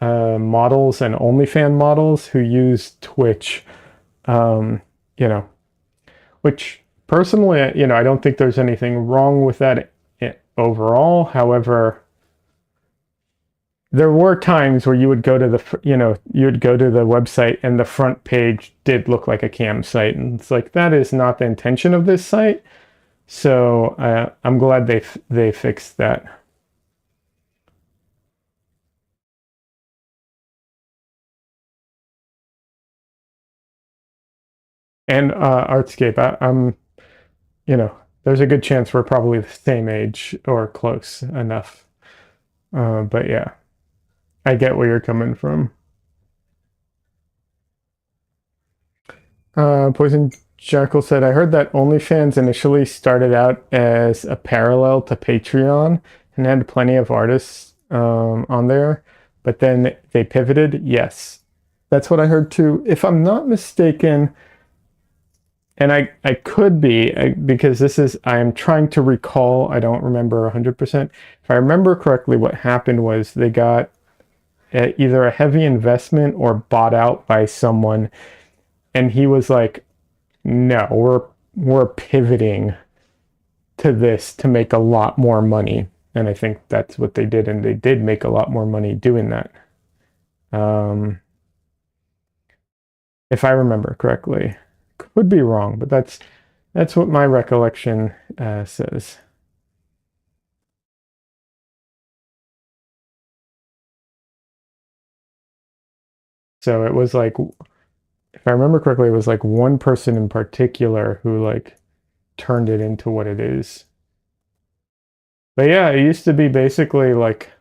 A: models and OnlyFans models who use Twitch, um, you know, which personally, I don't think there's anything wrong with that overall. However, there were times where you would go to the website and the front page did look like a cam site, and it's like that is not the intention of this site. So I'm glad they fixed that. And Artscape, there's a good chance we're probably the same age or close enough. But yeah, I get where you're coming from. Poison Jackal said, I heard that OnlyFans initially started out as a parallel to Patreon and had plenty of artists on there, but then they pivoted. Yes, that's what I heard too. If I'm not mistaken, and I could be because I am trying to recall, I don't remember 100%. If I remember correctly, what happened was they got either a heavy investment or bought out by someone, and he was like, no, we're pivoting to this to make a lot more money. And I think that's what they did, and they did make a lot more money doing that. Um, if I remember correctly. Could be wrong, but that's what my recollection says. So it was like, if I remember correctly, it was like one person in particular who like turned it into what it is. But yeah, it used to be basically like,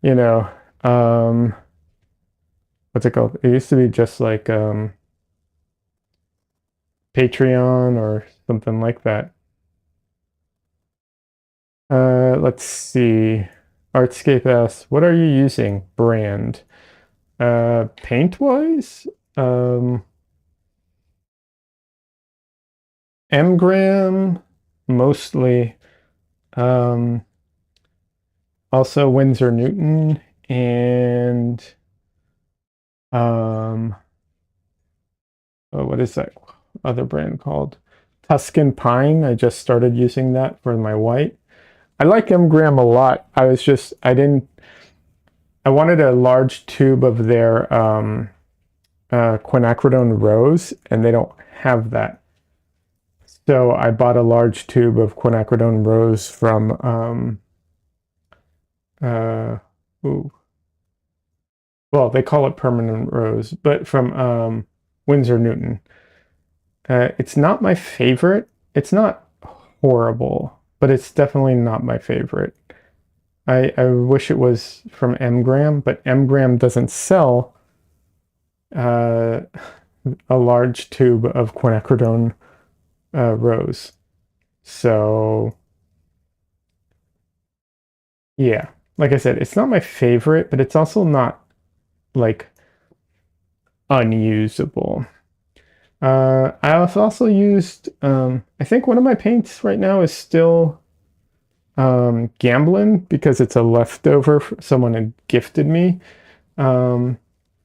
A: you know, um, what's it called? It used to be just like Patreon or something like that. Let's see. Artscape asks, what are you using? Brand. Paint-wise? Um, Mgram, mostly. Um, Also Windsor Newton and um, oh, what is that other brand called? Tuscan Pine. I just started using that for my white. I like Mgram a lot. I wanted a large tube of their quinacridone rose, and they don't have that. So I bought a large tube of quinacridone rose from uh, ooh, well, they call it permanent rose, but from Windsor Newton. It's not my favorite. It's not horrible, but it's definitely not my favorite. I wish it was from Mgram, but Mgram doesn't sell uh, a large tube of quinacridone rose. So yeah, like I said, it's not my favorite, but it's also not like unusable. I've also used, I think one of my paints right now is still Gamblin because it's a leftover someone had gifted me. Um,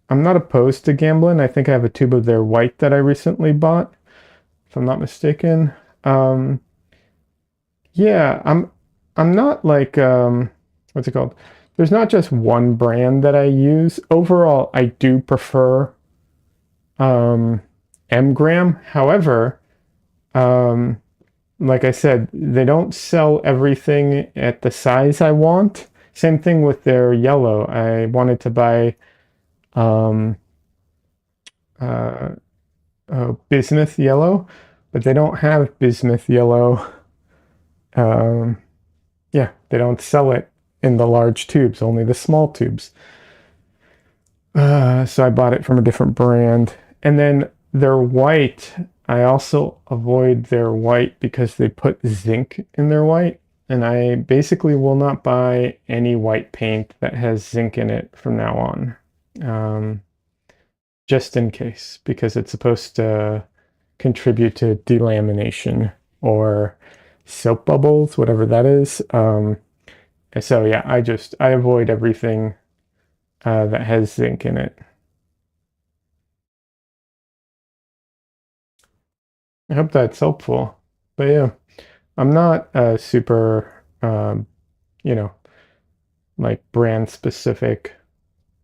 A: I'm not opposed to Gamblin. I think I have a tube of their white that I recently bought, if I'm not mistaken. Um, yeah, I'm not like what's it called? There's not just one brand that I use. Overall, I do prefer um, Mgram. However, um, like I said, they don't sell everything at the size I want. Same thing with their yellow. I wanted to buy um, uh, bismuth yellow, but they don't have bismuth yellow. Yeah, they don't sell it in the large tubes, only the small tubes. So I bought it from a different brand. And then their white, I also avoid their white because they put zinc in their white. And I basically will not buy any white paint that has zinc in it from now on. Um, just in case, because it's supposed to contribute to delamination or soap bubbles, whatever that is. So yeah, I avoid everything that has zinc in it. I hope that's helpful. But yeah, I'm not super, you know, like brand specific.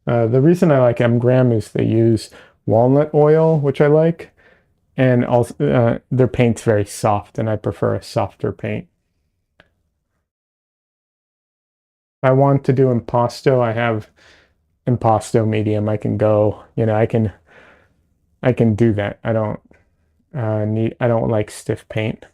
A: The reason I like M. Graham is they use walnut oil, which I like, and also their paint's very soft, and I prefer a softer paint. If I want to do impasto, I have impasto medium. I can go, I can do that. I don't like stiff paint.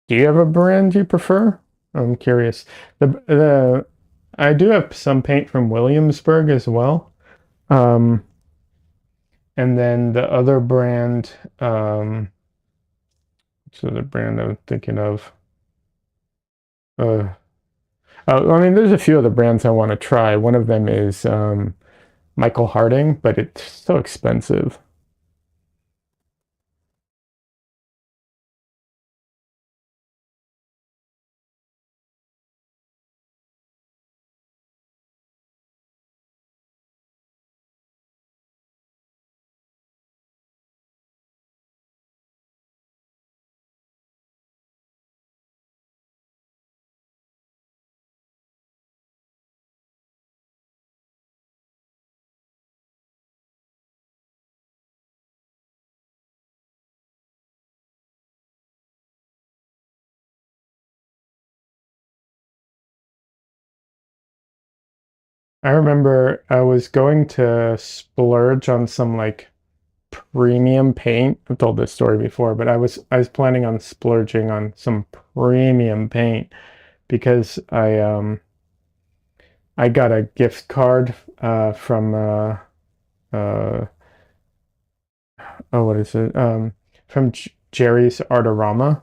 A: Do you have a brand you prefer? I'm curious. The I do have some paint from Williamsburg as well. Um, and then the other brand, what's the other brand I'm thinking of? Uh, I mean, there's a few other brands I want to try. One of them is Michael Harding, but it's so expensive. I remember I was going to splurge on some like premium paint. I've told this story before, but I was planning on splurging on some premium paint because I got a gift card from uh oh what is it from Jerry's Artorama.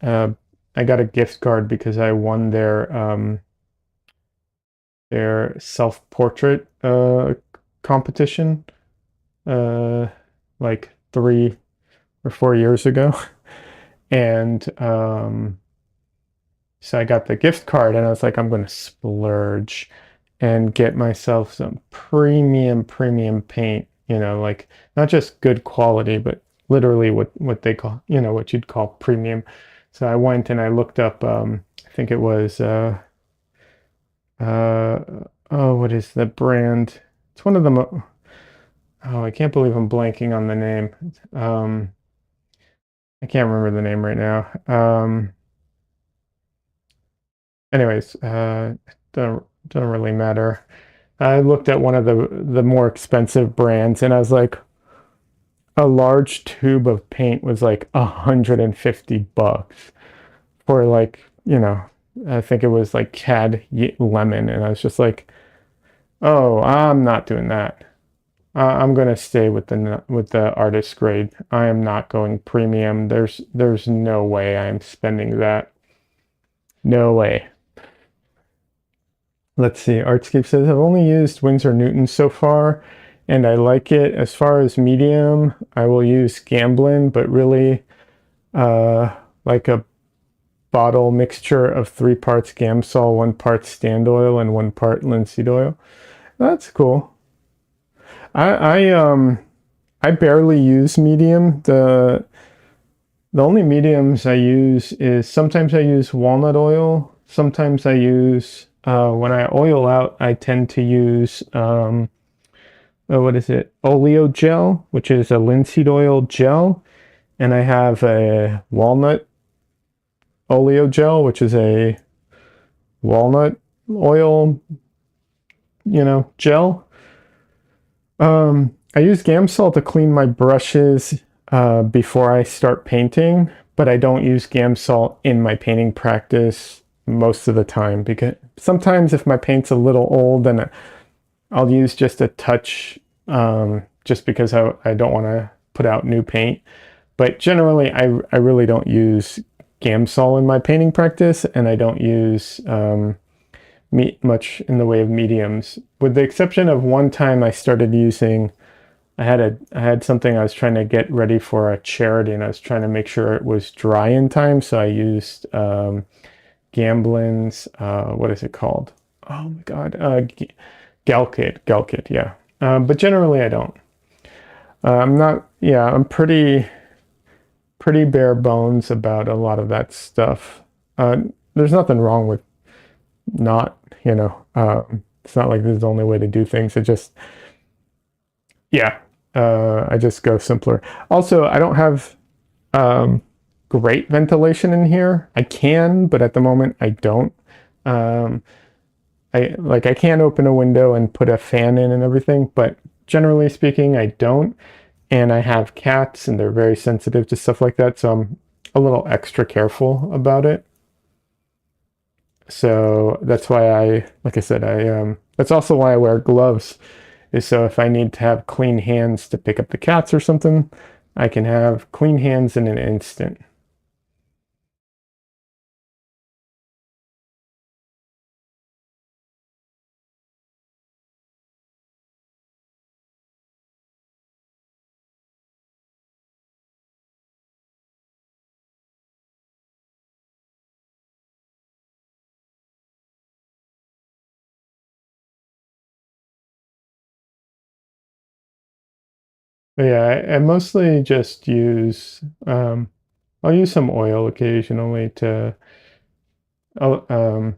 A: Uh, I got a gift card because I won their self portrait competition uh like 3 or 4 years ago, and so I got the gift card and I was like, I'm going to splurge and get myself some premium paint, like not just good quality, but literally what they call, what you'd call premium. So I went and I looked up, I think it was, uh, oh, what is the brand? It's one of them. Oh, I can't believe I'm blanking on the name. Um, I can't remember the name right now. Anyways, don't really matter. I looked at one of the more expensive brands, and I was like, a large tube of paint was like $150 for like, I think it was like cad lemon, and I was just like, oh, I'm not doing that. I'm gonna stay with the artist grade. I am not going premium. There's no way I'm spending that. No way. Let's see. Artscape says I've only used Winsor Newton so far, and I like it. As far as medium, I will use Gamblin, but really, like a bottle mixture of 3 parts Gamsol, 1 part Stand Oil, and 1 part linseed oil. That's cool. I barely use medium. The only mediums I use is sometimes I use walnut oil. Sometimes I use when I oil out, I tend to use what is it? Oleo gel, which is a linseed oil gel, and I have a walnut oleo gel, which is a walnut oil, gel. I use Gamsol to clean my brushes before I start painting, but I don't use Gamsol in my painting practice most of the time, because sometimes if my paint's a little old, then I'll use just a touch, just because I don't want to put out new paint. But generally, I really don't use Gamsol in my painting practice, and I don't use much in the way of mediums, with the exception of one time I started using. I had something I was trying to get ready for a charity, and I was trying to make sure it was dry in time, so I used Gamblin's, what is it called? Oh my God, Galkit, yeah. But generally I don't. I'm not, yeah, I'm pretty bare bones about a lot of that stuff. There's nothing wrong with not, it's not like this is the only way to do things. It just, yeah, I just go simpler. Also, I don't have um, great ventilation in here. I can, but at the moment I don't. Um, I can open a window and put a fan in and everything, but generally speaking, I don't. And I have cats, and they're very sensitive to stuff like that, so I'm a little extra careful about it. So that's why like I said, that's also why I wear gloves, is so if I need to have clean hands to pick up the cats or something, I can have clean hands in an instant. But yeah, I mostly just use, I'll use some oil occasionally to, oh,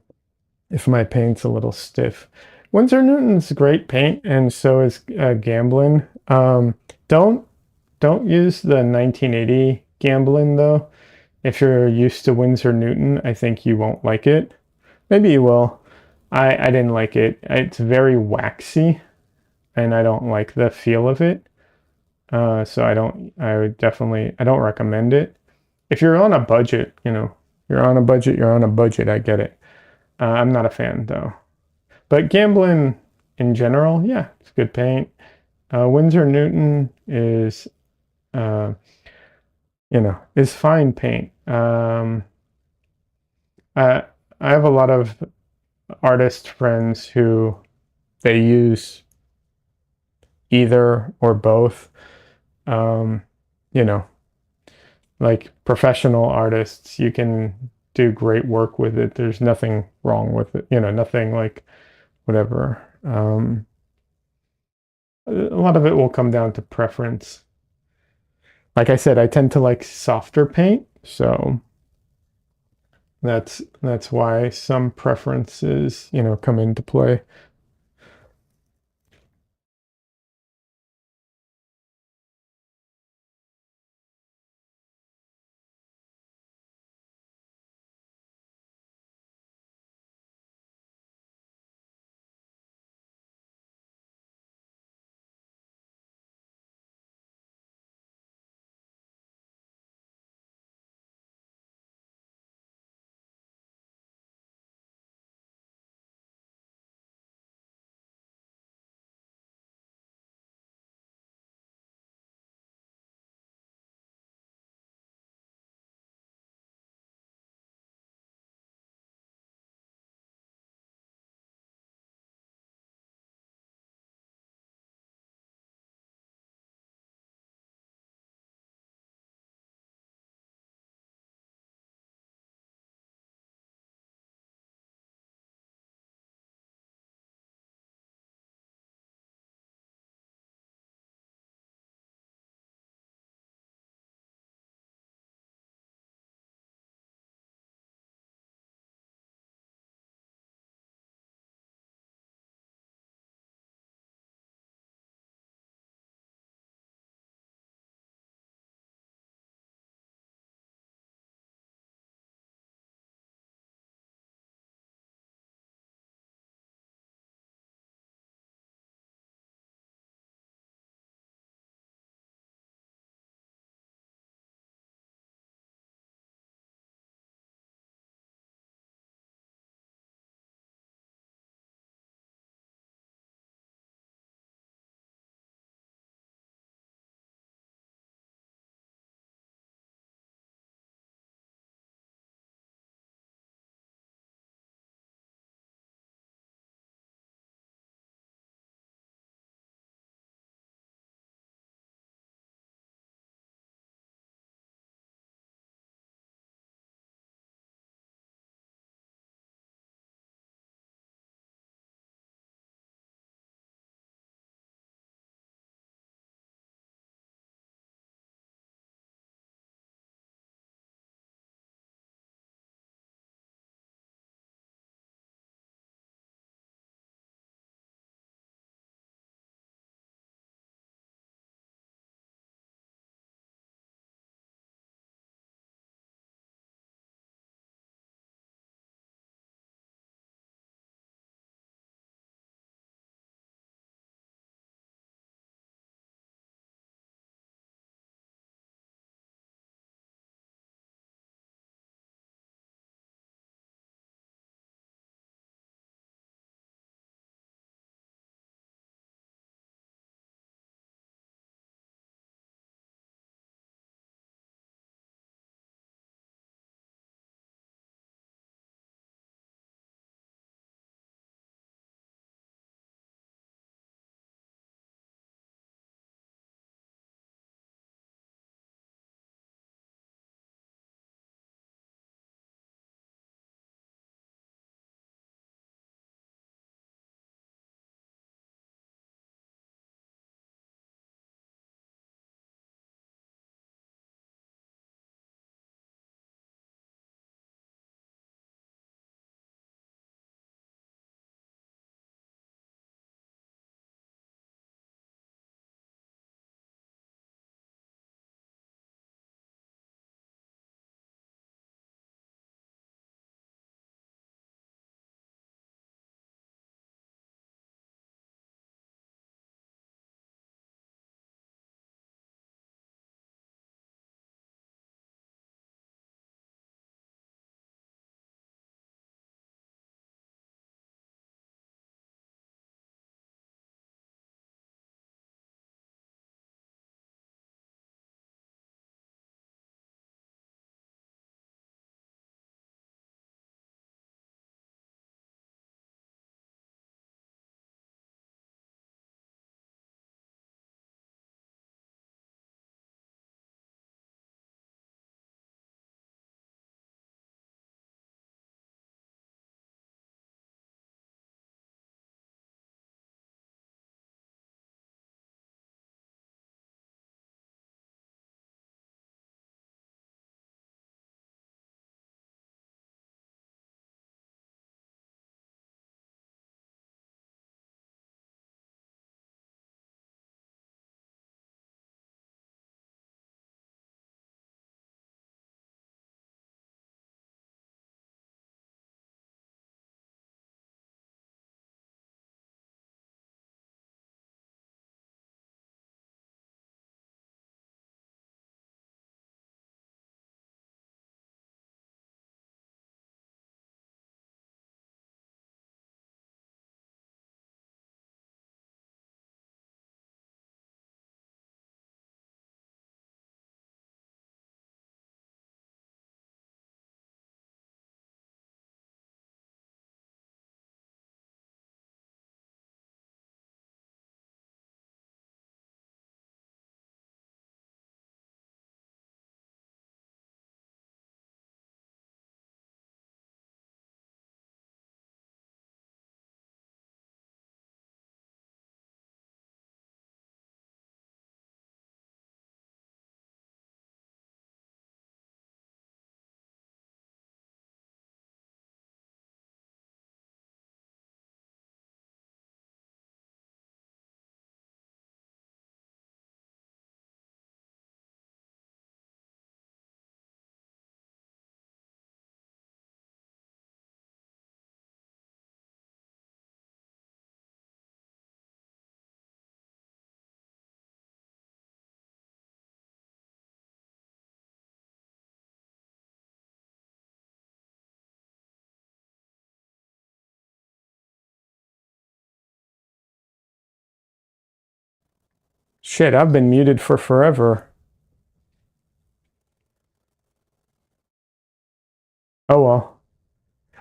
A: if my paint's a little stiff. Winsor Newton's great paint, and so is Gamblin. Don't don't use the 1980 Gamblin though. If you're used to Winsor Newton, I think you won't like it. Maybe you will. I didn't like it. It's very waxy, and I don't like the feel of it. So I would definitely, I don't recommend it. If you're on a budget, you're on a budget, you're on a budget, I get it. I'm not a fan though. But Gamblin in general, yeah, it's good paint. Winsor Newton uh, is fine paint. I, I have a lot of artist friends who they use either or both. Um, you know, like professional artists, you can do great work with it. There's nothing wrong with it. Nothing like whatever. A lot of it will come down to preference. Like I said, I tend to like softer paint, so that's why some preferences, come into play. Shit, I've been muted for forever. Oh well.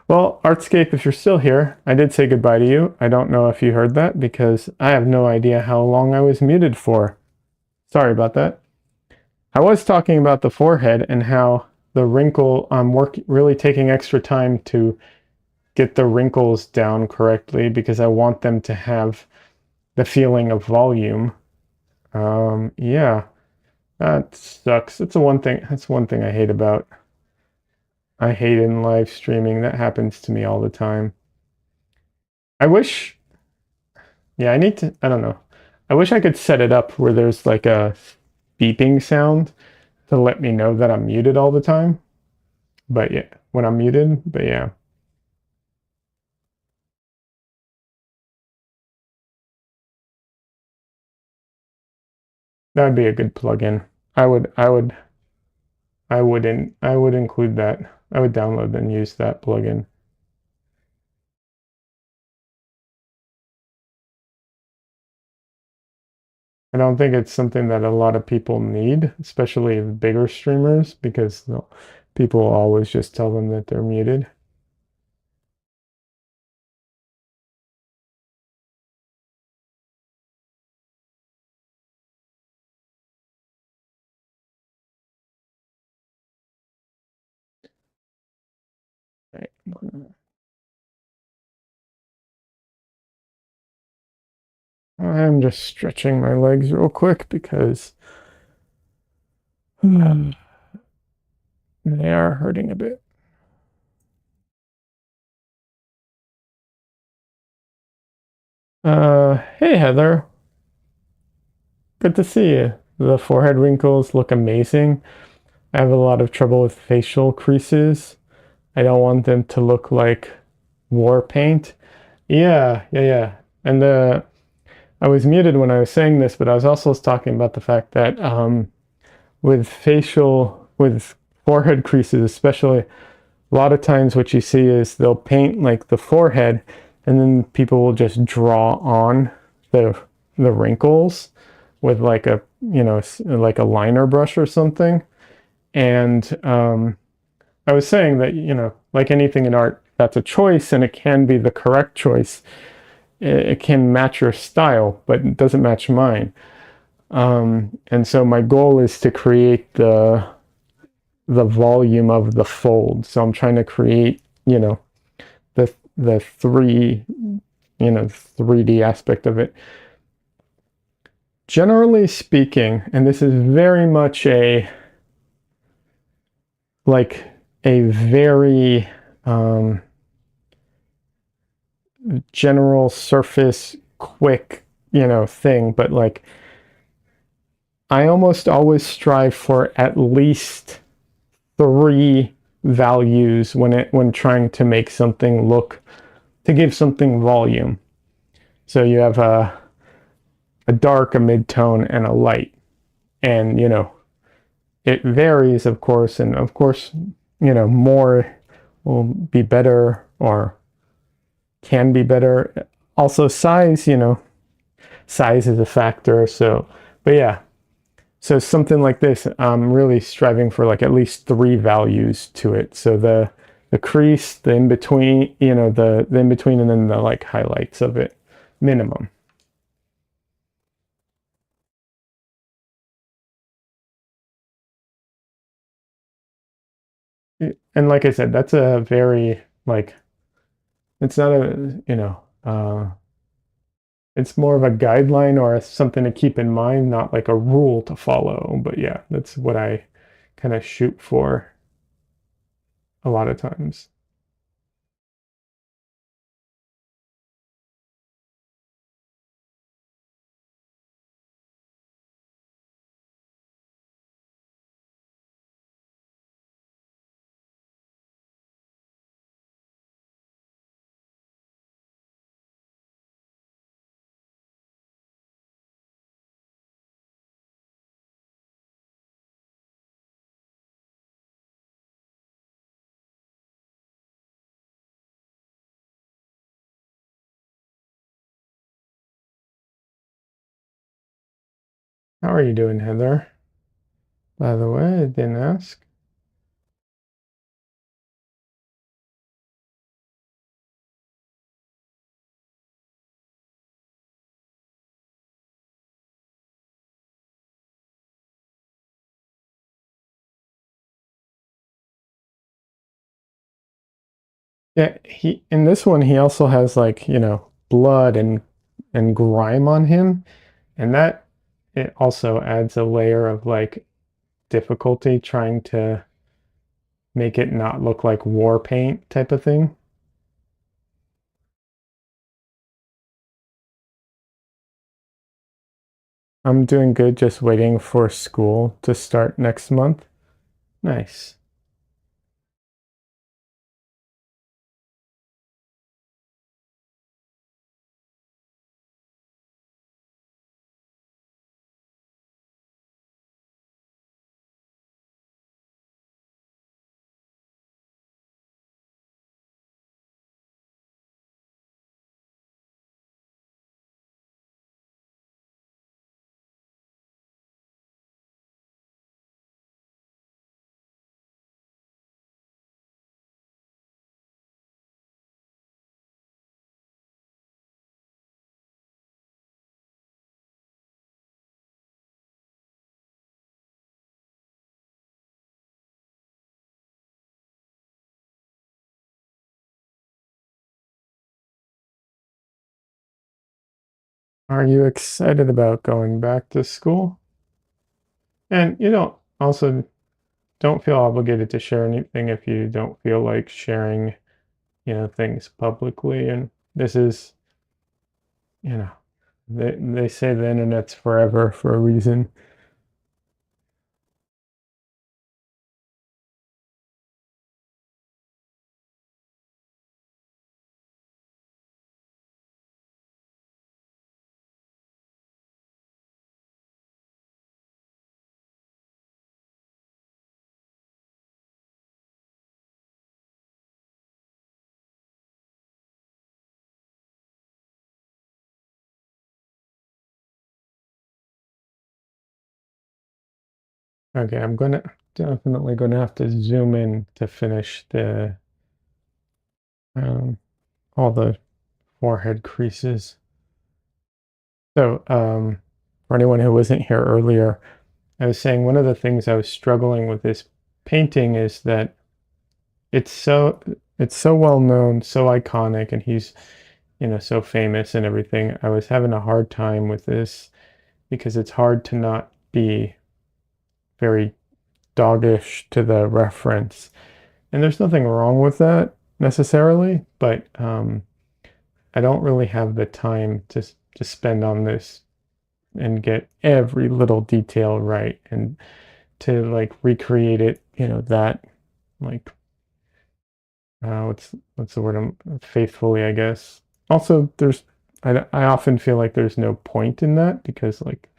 A: Well, Artscape, if you're still here, I did say goodbye to you. I don't know if you heard that because I have no idea how long I was muted for. Sorry about that. I was talking about the forehead and how the wrinkle, I'm really taking extra time to get the wrinkles down correctly because I want them to have the feeling of volume. Yeah, that sucks. That's one thing I hate about. I hate in live streaming. That happens to me all the time. I wish, yeah, I don't know. I wish I could set it up where there's like a beeping sound to let me know that I'm muted all the time. But yeah, when I'm muted, but yeah, that would be a good plugin. I would include that. I would download and use that plugin. I don't think it's something that a lot of people need, especially bigger streamers, because people always just tell them that they're muted. Right. I'm just stretching my legs real quick because they are hurting a bit. Hey Heather, good to see you. The forehead wrinkles look amazing. I have a lot of trouble with facial creases. I don't want them to look like war paint. Yeah. And I was muted when I was saying this, but I was also talking about the fact that with forehead creases, especially, a lot of times what you see is they'll paint like the forehead, and then people will just draw on the wrinkles with like a like a liner brush or something. And I was saying that like anything in art, that's a choice, and it can be the correct choice. It can match your style, but it doesn't match mine. And so my goal is to create the volume of the fold. So I'm trying to create, the 3D aspect of it. Generally speaking, and this is very much like a very general surface quick, thing, but like I almost always strive for at least three values when trying to make something to give something volume. So you have a dark, a mid-tone, and a light. And it varies, of course, and of course, more will be better or can be better. Also size, size is a factor. So, but yeah, so something like this, I'm really striving for like at least three values to it. So the crease, the in between, the in between, and then the like highlights of it, minimum. And like I said, that's a very like it's not a it's more of a guideline or something to keep in mind, not like a rule to follow. But yeah, that's what I kind of shoot for a lot of times. How are you doing, Heather? By the way, I didn't ask. Yeah, he in this one he also has like, blood and grime on him, and that it also adds a layer of like difficulty trying to make it not look like war paint type of thing. I'm doing good, just waiting for school to start next month. Nice. Are you excited about going back to school? And you don't feel obligated to share anything if you don't feel like sharing, things publicly. And this is, you know, they say the internet's forever for a reason. Okay, I'm gonna definitely gonna have to zoom in to finish the um all the forehead creases. So, for anyone who wasn't here earlier, I was saying one of the things I was struggling with this painting is that it's so it's so well known, so iconic, and he's, so famous and everything. I was having a hard time with this because it's hard to not be very doggish to the reference. And there's nothing wrong with that necessarily, but I don't really have the time to spend on this and get every little detail right and to like recreate it, that like what's the word faithfully, I guess. Also, I often feel like there's no point in that because like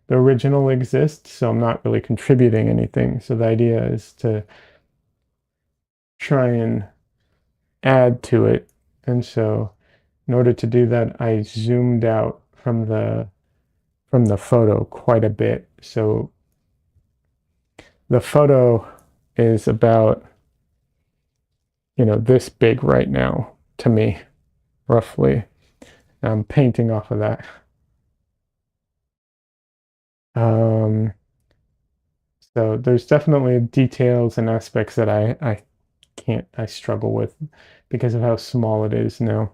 A: the original exists, so I'm not really contributing anything. So the idea is to try and add to it. And so in order to do that, I zoomed out from the photo quite a bit. So the photo is about, this big right now to me, roughly. I'm painting off of that. Um, so there's definitely details and aspects that I struggle with because of how small it is now,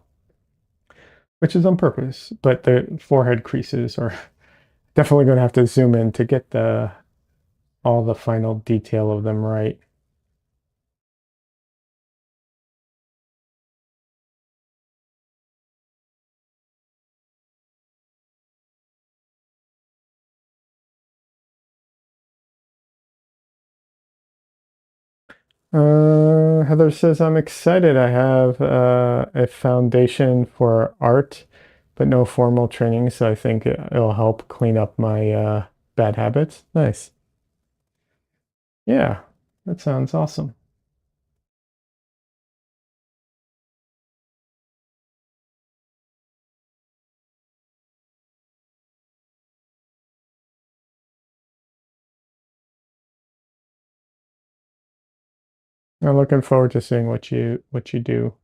A: which is on purpose. But the forehead creases are definitely going to have to zoom in to get the all the final detail of them right. Heather says, I'm excited. I have a foundation for art, but no formal training, so I think it'll help clean up my bad habits. Nice. Yeah, that sounds awesome. I'm looking forward to seeing what you do.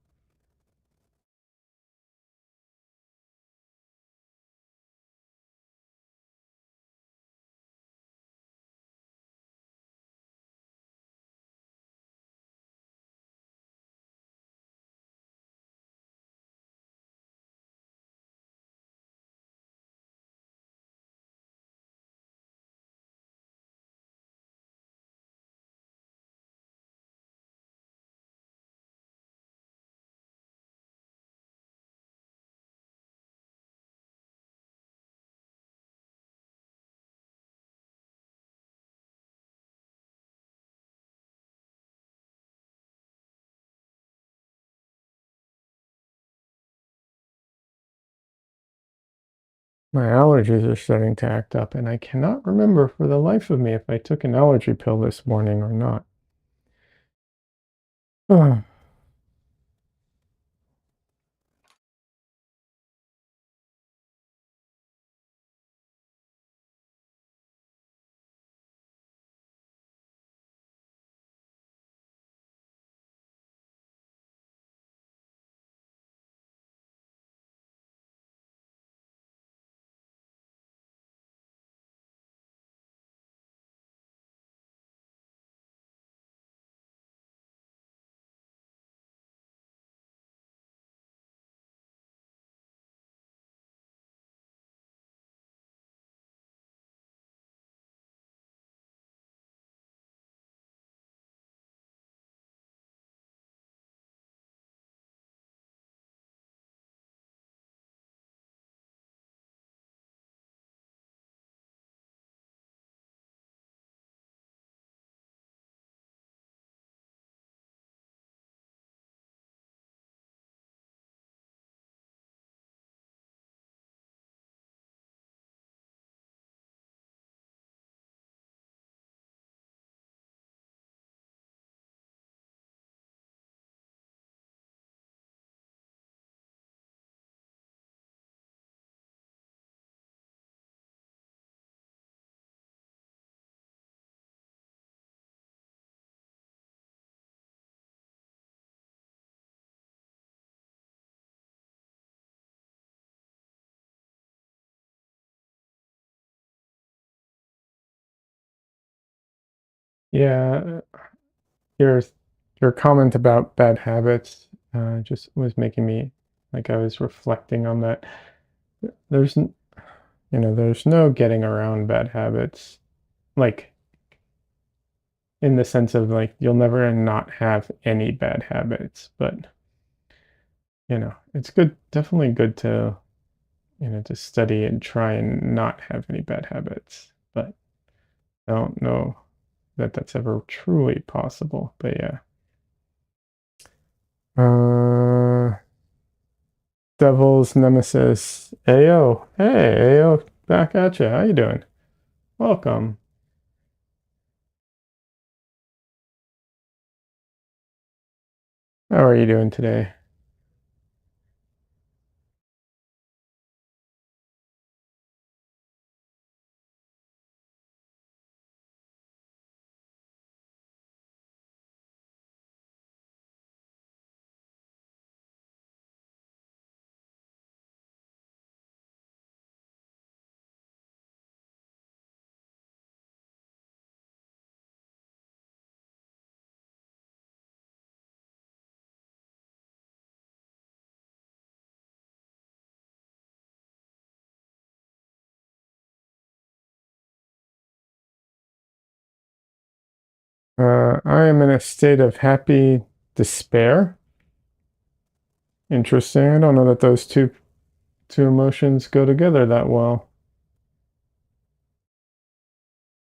A: My allergies are starting to act up, and I cannot remember for the life of me if I took an allergy pill this morning or not. Ugh. Yeah, your your comment about bad habits just was making me like I was reflecting on that. There's there's no getting around bad habits. Like in the sense of like you'll never not have any bad habits, but it's good, definitely good to to study and try and not have any bad habits. But I don't know that that's ever truly possible. But yeah. Uh, Devil's Nemesis. Ayo. Hey, Ayo. Back at you. How you doing? Welcome. How are you doing today? I am in a state of happy despair. Interesting. I don't know that those two emotions go together that well.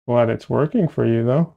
A: Glad it's working for you though.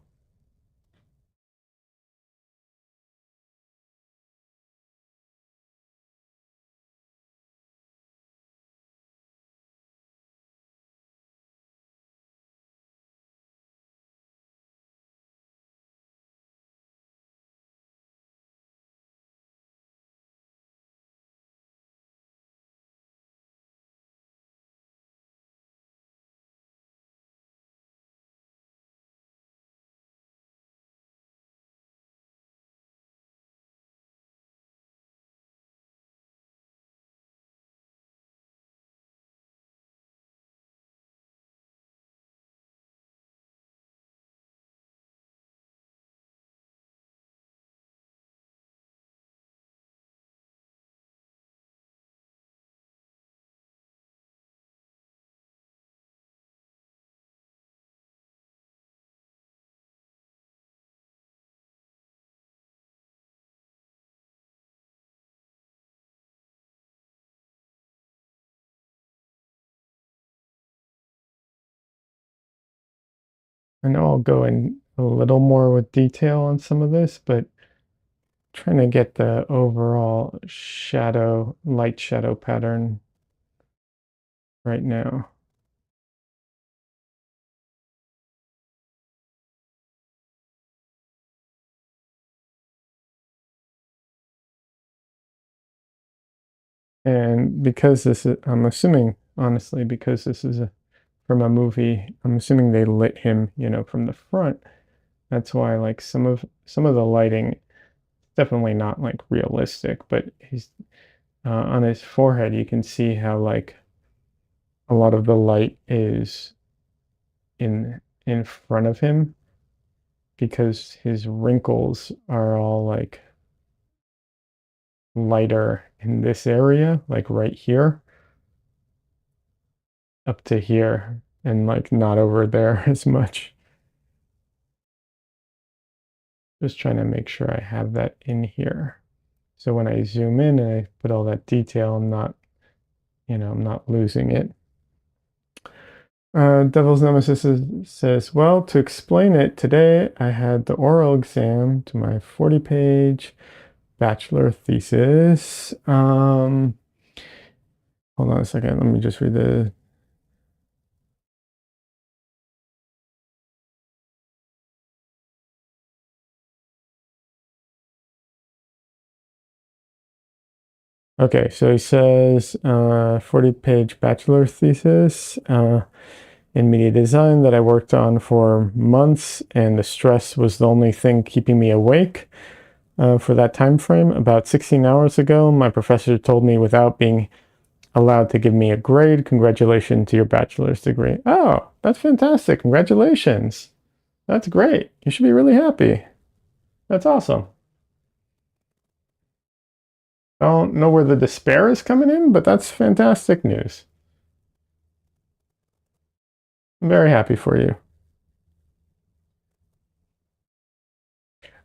A: I know I'll go in a little more with detail on some of this, but trying to get the overall shadow, light shadow pattern right now. And because this is, I'm assuming, honestly, because this is from a movie, I'm assuming they lit him, from the front. That's why like some of the lighting definitely not like realistic, but he's on his forehead, you can see how like a lot of the light is in front of him because his wrinkles are all like lighter in this area, like right here up to here, and like not over there as much. Just trying to make sure I have that in here. So when I zoom in and I put all that detail, I'm not losing it. Devil's Nemesis says, well, to explain it, today I had the oral exam to my 40-page bachelor thesis. Hold on a second. Let me just read the. Okay, so he says 40-page bachelor thesis in media design that I worked on for months, and the stress was the only thing keeping me awake for that time frame. About 16 hours ago, my professor told me without being allowed to give me a grade, congratulations to your bachelor's degree. Oh, that's fantastic. Congratulations. That's great. You should be really happy. That's awesome. I don't know where the despair is coming in, but that's fantastic news. I'm very happy for you.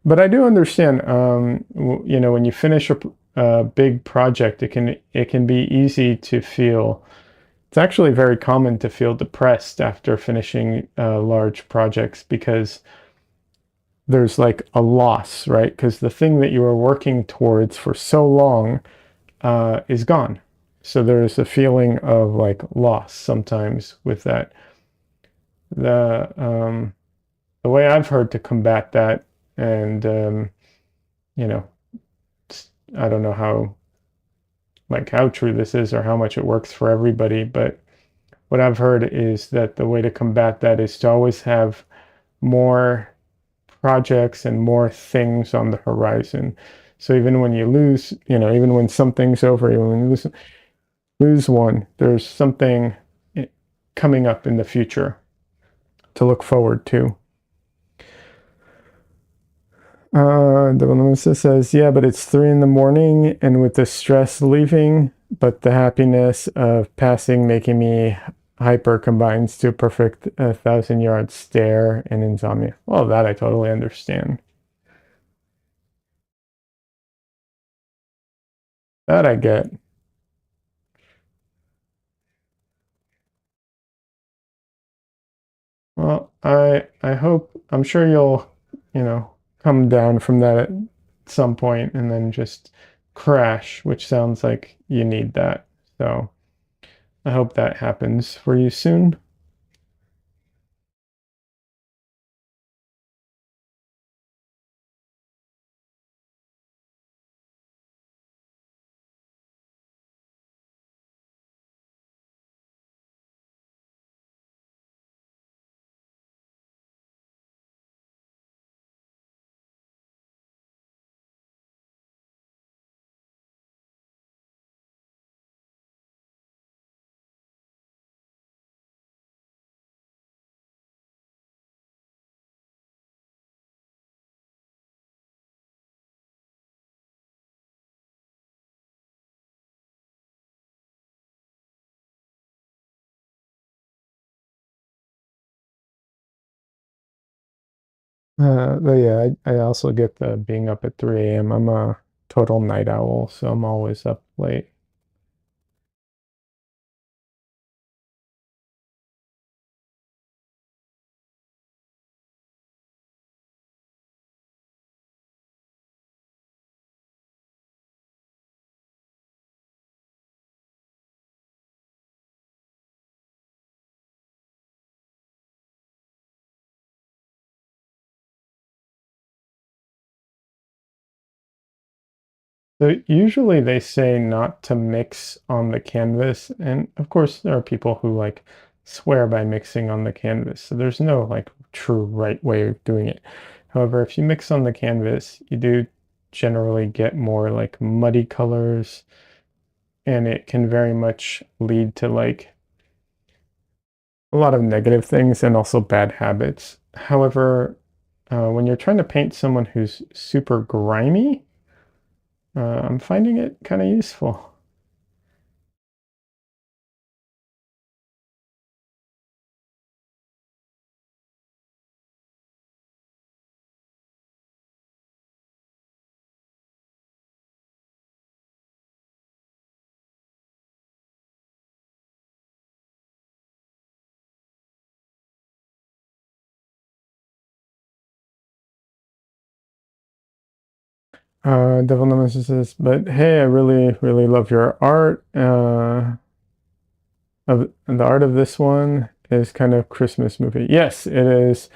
A: But I do understand, when you finish a big project, it can be easy to feel. It's actually very common to feel depressed after finishing large projects because there's like a loss, right? Because the thing that you were working towards for so long is gone. So there's a feeling of like loss sometimes with that. The way I've heard to combat that, and you know, I don't know how true this is or how much it works for everybody, but what I've heard is that the way to combat that is to always have more projects and more things on the horizon. So even when you lose, even when something's over, even when you lose one, there's something coming up in the future to look forward to. The Nemesis says, yeah, but it's 3 in the morning, and with the stress leaving, but the happiness of passing making me hyper combines to a perfect 1,000-yard stare and insomnia. Well, that I totally understand. That I get. Well, I hope, I'm sure you'll, come down from that at some point and then just crash, which sounds like you need that. So I hope that happens for you soon. But yeah, I also get the being up at 3 a.m. I'm a total night owl, so I'm always up late. So usually they say not to mix on the canvas, and of course there are people who like swear by mixing on the canvas. So there's no like true right way of doing it. However, if you mix on the canvas, you do generally get more like muddy colors, and it can very much lead to like a lot of negative things and also bad habits. However, when you're trying to paint someone who's super grimy, I'm finding it kind of useful. Devil Nemesis, but hey, I really, really love your art. Of the art of this one is kind of Christmas movie. Yes, it is.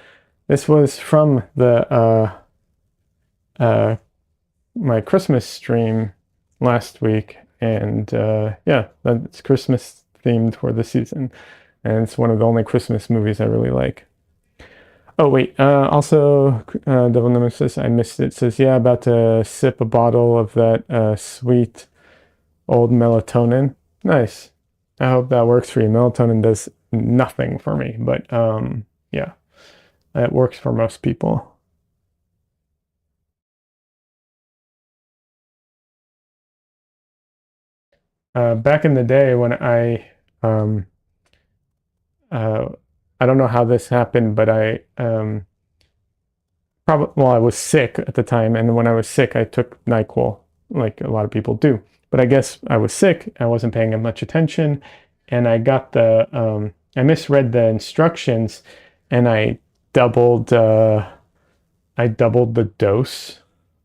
A: This was from the uh my Christmas stream last week, and yeah, it's Christmas themed for the season, and it's one of the only Christmas movies I really like. Oh wait, also Devil Nemesis, I missed it. Says yeah, about to sip a bottle of that sweet old melatonin. Nice. I hope that works for you. Melatonin does nothing for me, but yeah, it works for most people. Back in the day when um, uh, I don't know how this happened, but I probably, well, I was sick at the time, and when I was sick, I took NyQuil, like a lot of people do. But I guess I was sick, I wasn't paying much attention, and I misread the instructions, and I doubled the dose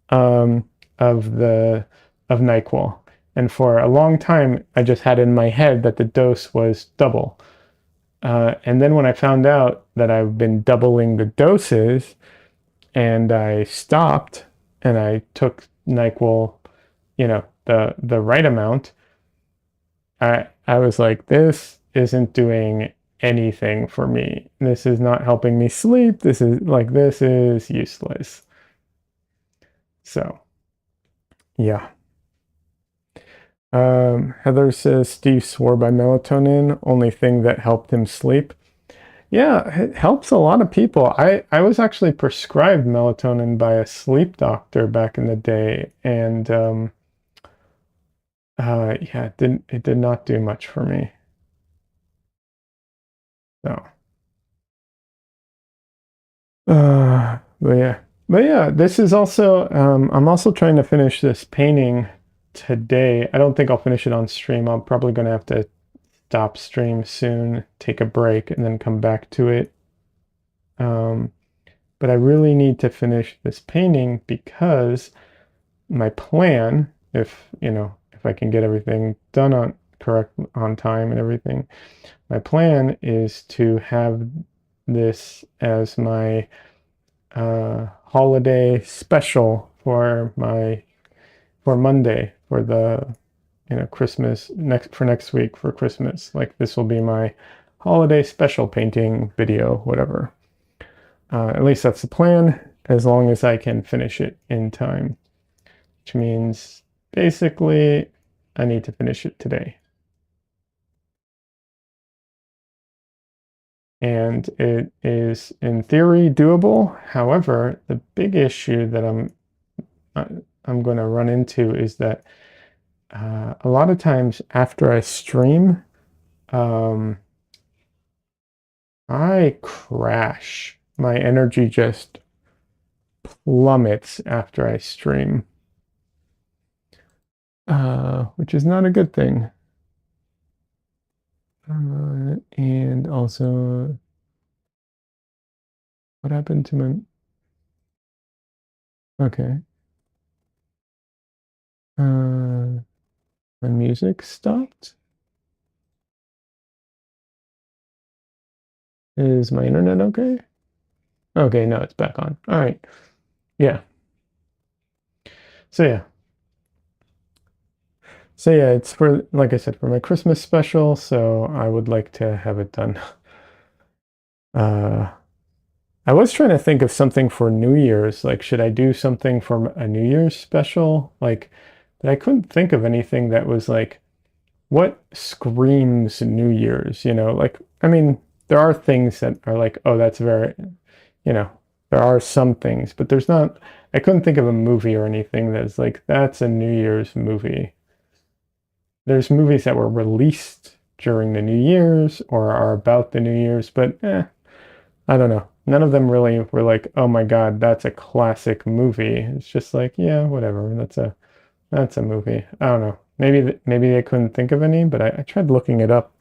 A: um, of the of NyQuil. And for a long time, I just had in my head that the dose was double. And then when I found out that I've been doubling the doses, and I stopped and I took NyQuil, the right amount, I was like, this isn't doing anything for me. This is not helping me sleep. This is useless. So yeah. Heather says Steve swore by melatonin, only thing that helped him sleep. Yeah, it helps a lot of people. I was actually prescribed melatonin by a sleep doctor back in the day, and yeah, it did not do much for me. So but yeah. But yeah, this is also I'm also trying to finish this painting today. I don't think I'll finish it on stream. I'm probably gonna have to stop stream soon, take a break, and then come back to it. Um, but I really need to finish this painting because my plan, if I can get everything done on correct on time and everything, my plan is to have this as my holiday special for Monday for the Christmas next week for Christmas. Like this will be my holiday special painting video, whatever. At least that's the plan, as long as I can finish it in time, which means basically I need to finish it today. And it is in theory doable. However, the big issue that I'm going to run into is that a lot of times after I stream, um, I crash. My energy just plummets after I stream, which is not a good thing. And also, what happened to my... Okay. My music stopped. Is my internet okay? Okay, no, it's back on. All right. Yeah. So yeah. So yeah, it's for, like I said, for my Christmas special, so I would like to have it done. Uh, I was trying to think of something for New Year's. Like, should I do something for a New Year's special? Like, but I couldn't think of anything that was like, what screams New Year's, you know? Like, I mean, there are things that are like, oh, that's very, you know, there are some things, but there's not, I couldn't think of a movie or anything that's like, that's a New Year's movie. There's movies that were released during the New Year's or are about the New Year's, but I don't know. None of them really were like, oh my God, that's a classic movie. It's just like, yeah, whatever. That's a movie. I don't know. Maybe they couldn't think of any, but I tried looking it up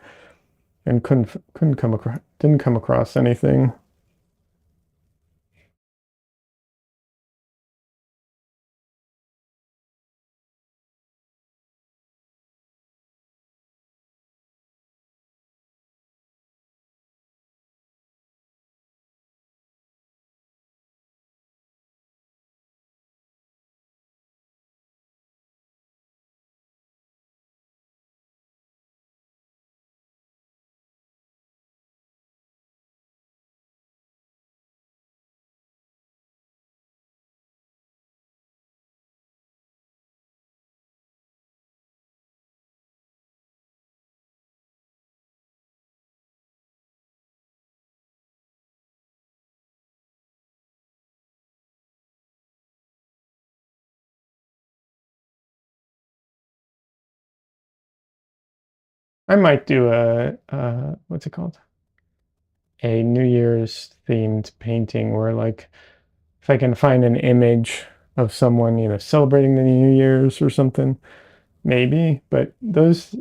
A: and couldn't come across didn't come across anything. I might do a what's it called? A New Year's themed painting where like if I can find an image of someone, celebrating the New Year's or something, maybe, but those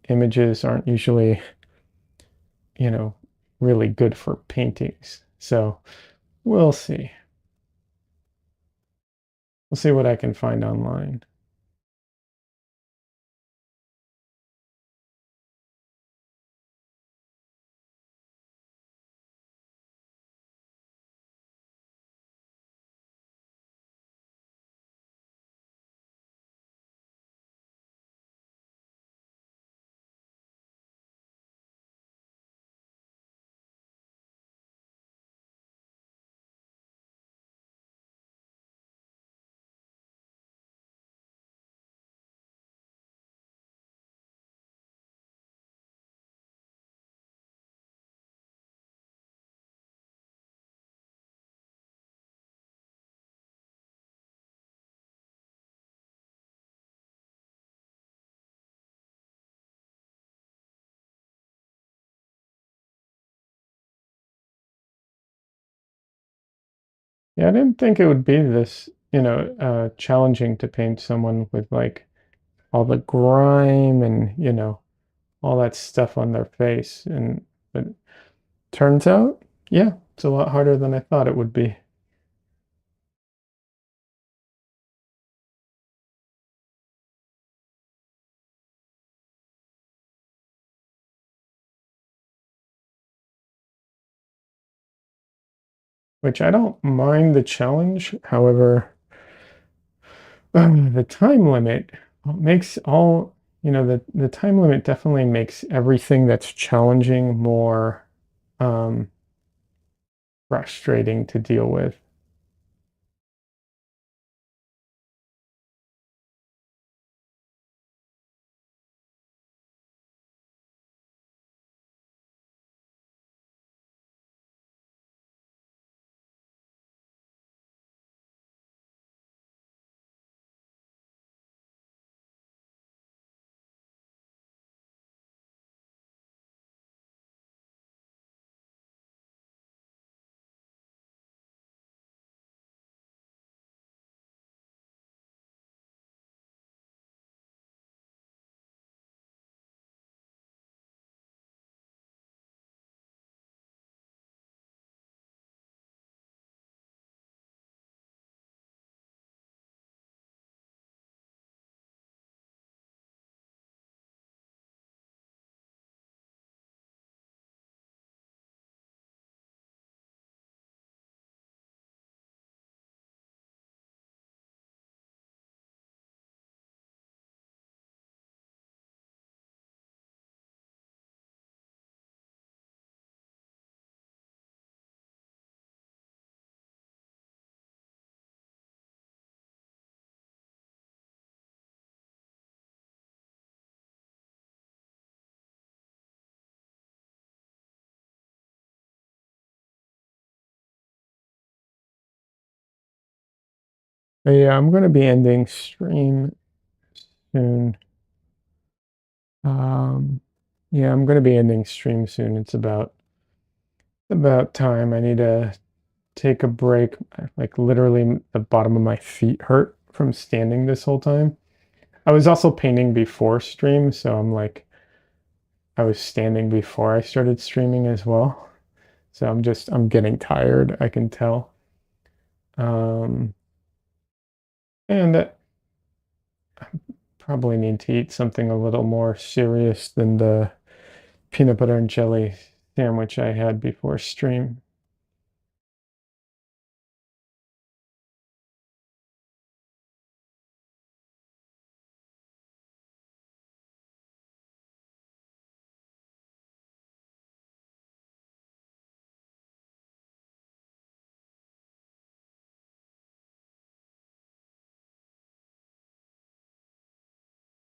A: images aren't usually, you know, really good for paintings. So we'll see. We'll see what I can find online. Yeah, I didn't think it would be this, challenging to paint someone with like all the grime and, all that stuff on their face. And but turns out, yeah, it's a lot harder than I thought it would be. Which I don't mind the challenge. However, the time limit makes all, the time limit definitely makes everything that's challenging more um, frustrating to deal with. But yeah, I'm going to be ending stream soon. Um, yeah, I'm going to be ending stream soon. It's about time. I need to take a break. Like literally, the bottom of my feet hurt from standing this whole time. I was also painting before stream, so I was standing before I started streaming as well. So I'm getting tired, I can tell. Um, and I probably need to eat something a little more serious than the peanut butter and jelly sandwich I had before stream.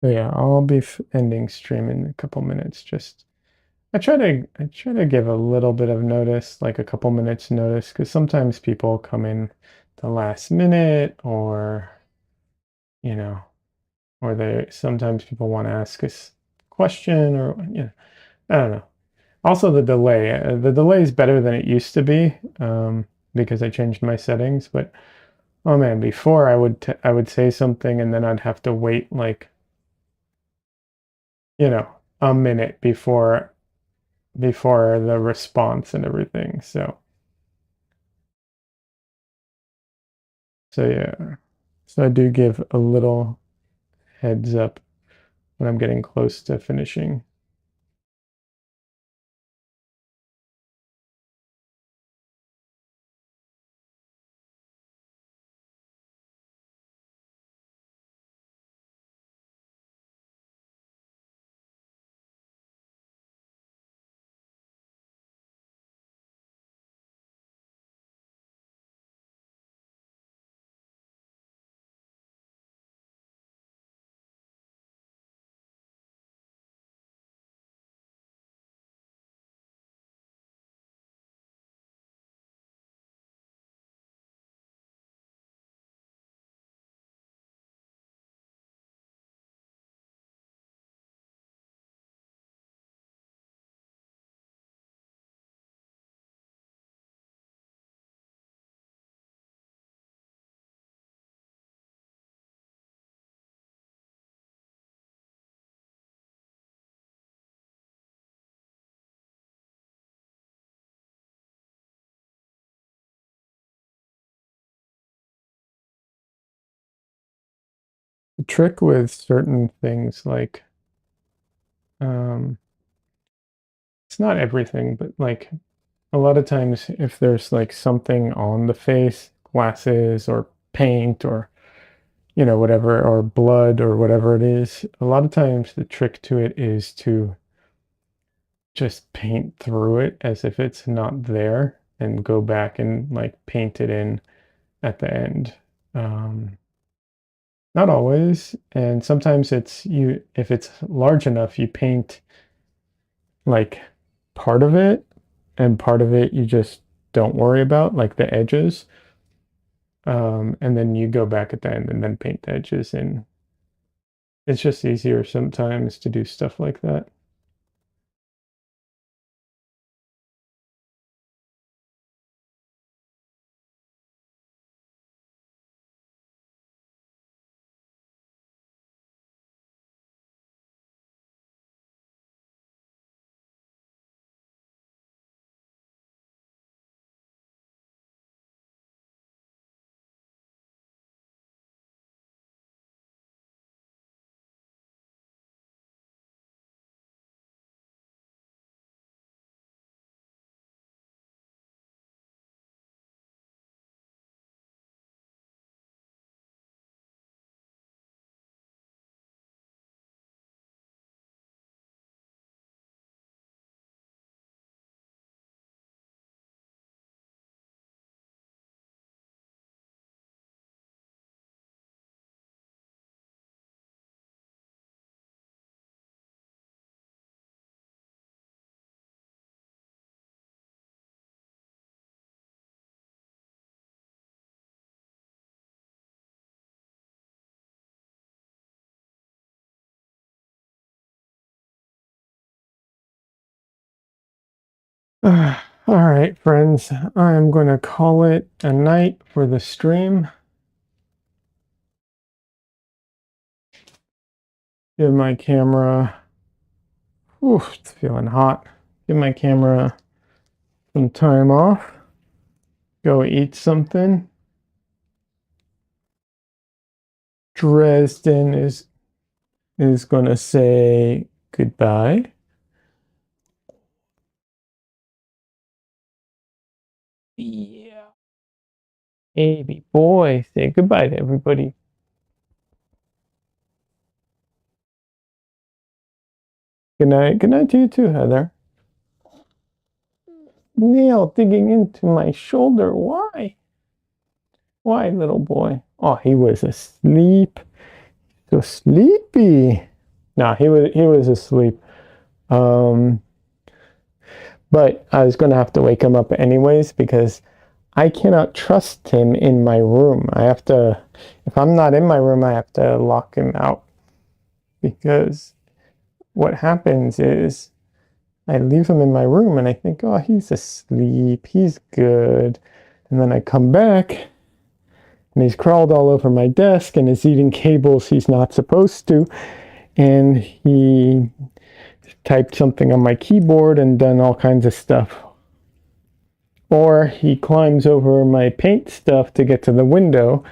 A: But yeah, I'll be ending stream in a couple minutes. Just I try to give a little bit of notice, like a couple minutes notice, because sometimes people come in the last minute, or you know, or they sometimes people want to ask us a question, or I don't know. Also, the delay is better than it used to be, because I changed my settings. But oh man, before I would say something and then I'd have to wait like a minute before the response and everything. So yeah, so I do give a little heads up when I'm getting close to finishing. The trick with certain things like um, it's not everything, but like a lot of times if there's like something on the face, glasses or paint or whatever, or blood or whatever it is, a lot of times the trick to it is to just paint through it as if it's not there and go back and like paint it in at the end. Um, Not always, and sometimes if it's large enough, you paint like part of it, and part of it you just don't worry about, like the edges. And then you go back at the end and then paint the edges in. It's just easier sometimes to do stuff like that. All right, friends, I'm going to call it a night for the stream. Give my camera, oof, it's feeling hot. Give my camera some time off. Go eat something. Dresden is going to say goodbye. Yeah. Baby boy, say goodbye to everybody. Good night. Good night to you too, Heather. Nail digging into my shoulder. Why? Why, little boy? Oh, he was asleep. So sleepy. No, he was asleep. But I was going to have to wake him up anyways because I cannot trust him in my room. I have to, if I'm not in my room, I have to lock him out. Because what happens is I leave him in my room and I think, oh, he's asleep. He's good. And then I come back and he's crawled all over my desk and is eating cables he's not supposed to. And he typed something on my keyboard and done all kinds of stuff. Or he climbs over my paint stuff to get to the window.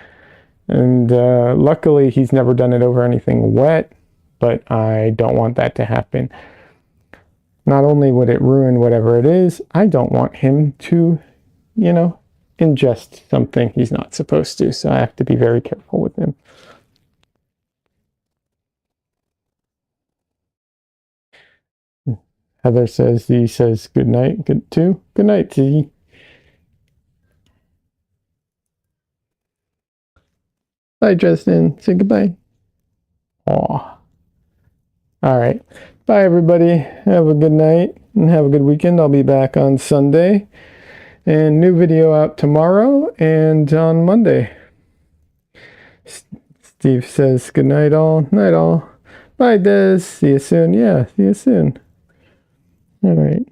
A: And luckily, he's never done it over anything wet, but I don't want that to happen. Not only would it ruin whatever it is, I don't want him to, ingest something he's not supposed to. So I have to be very careful with him. Heather says, Z says good night. Good too. Good night, Z. Bye, Justin. Say goodbye. Aw. All right. Bye, everybody. Have a good night and have a good weekend. I'll be back on Sunday. And new video out tomorrow and on Monday. Steve says good night all. Night all. Bye, Des. See you soon. Yeah, see you soon. All right.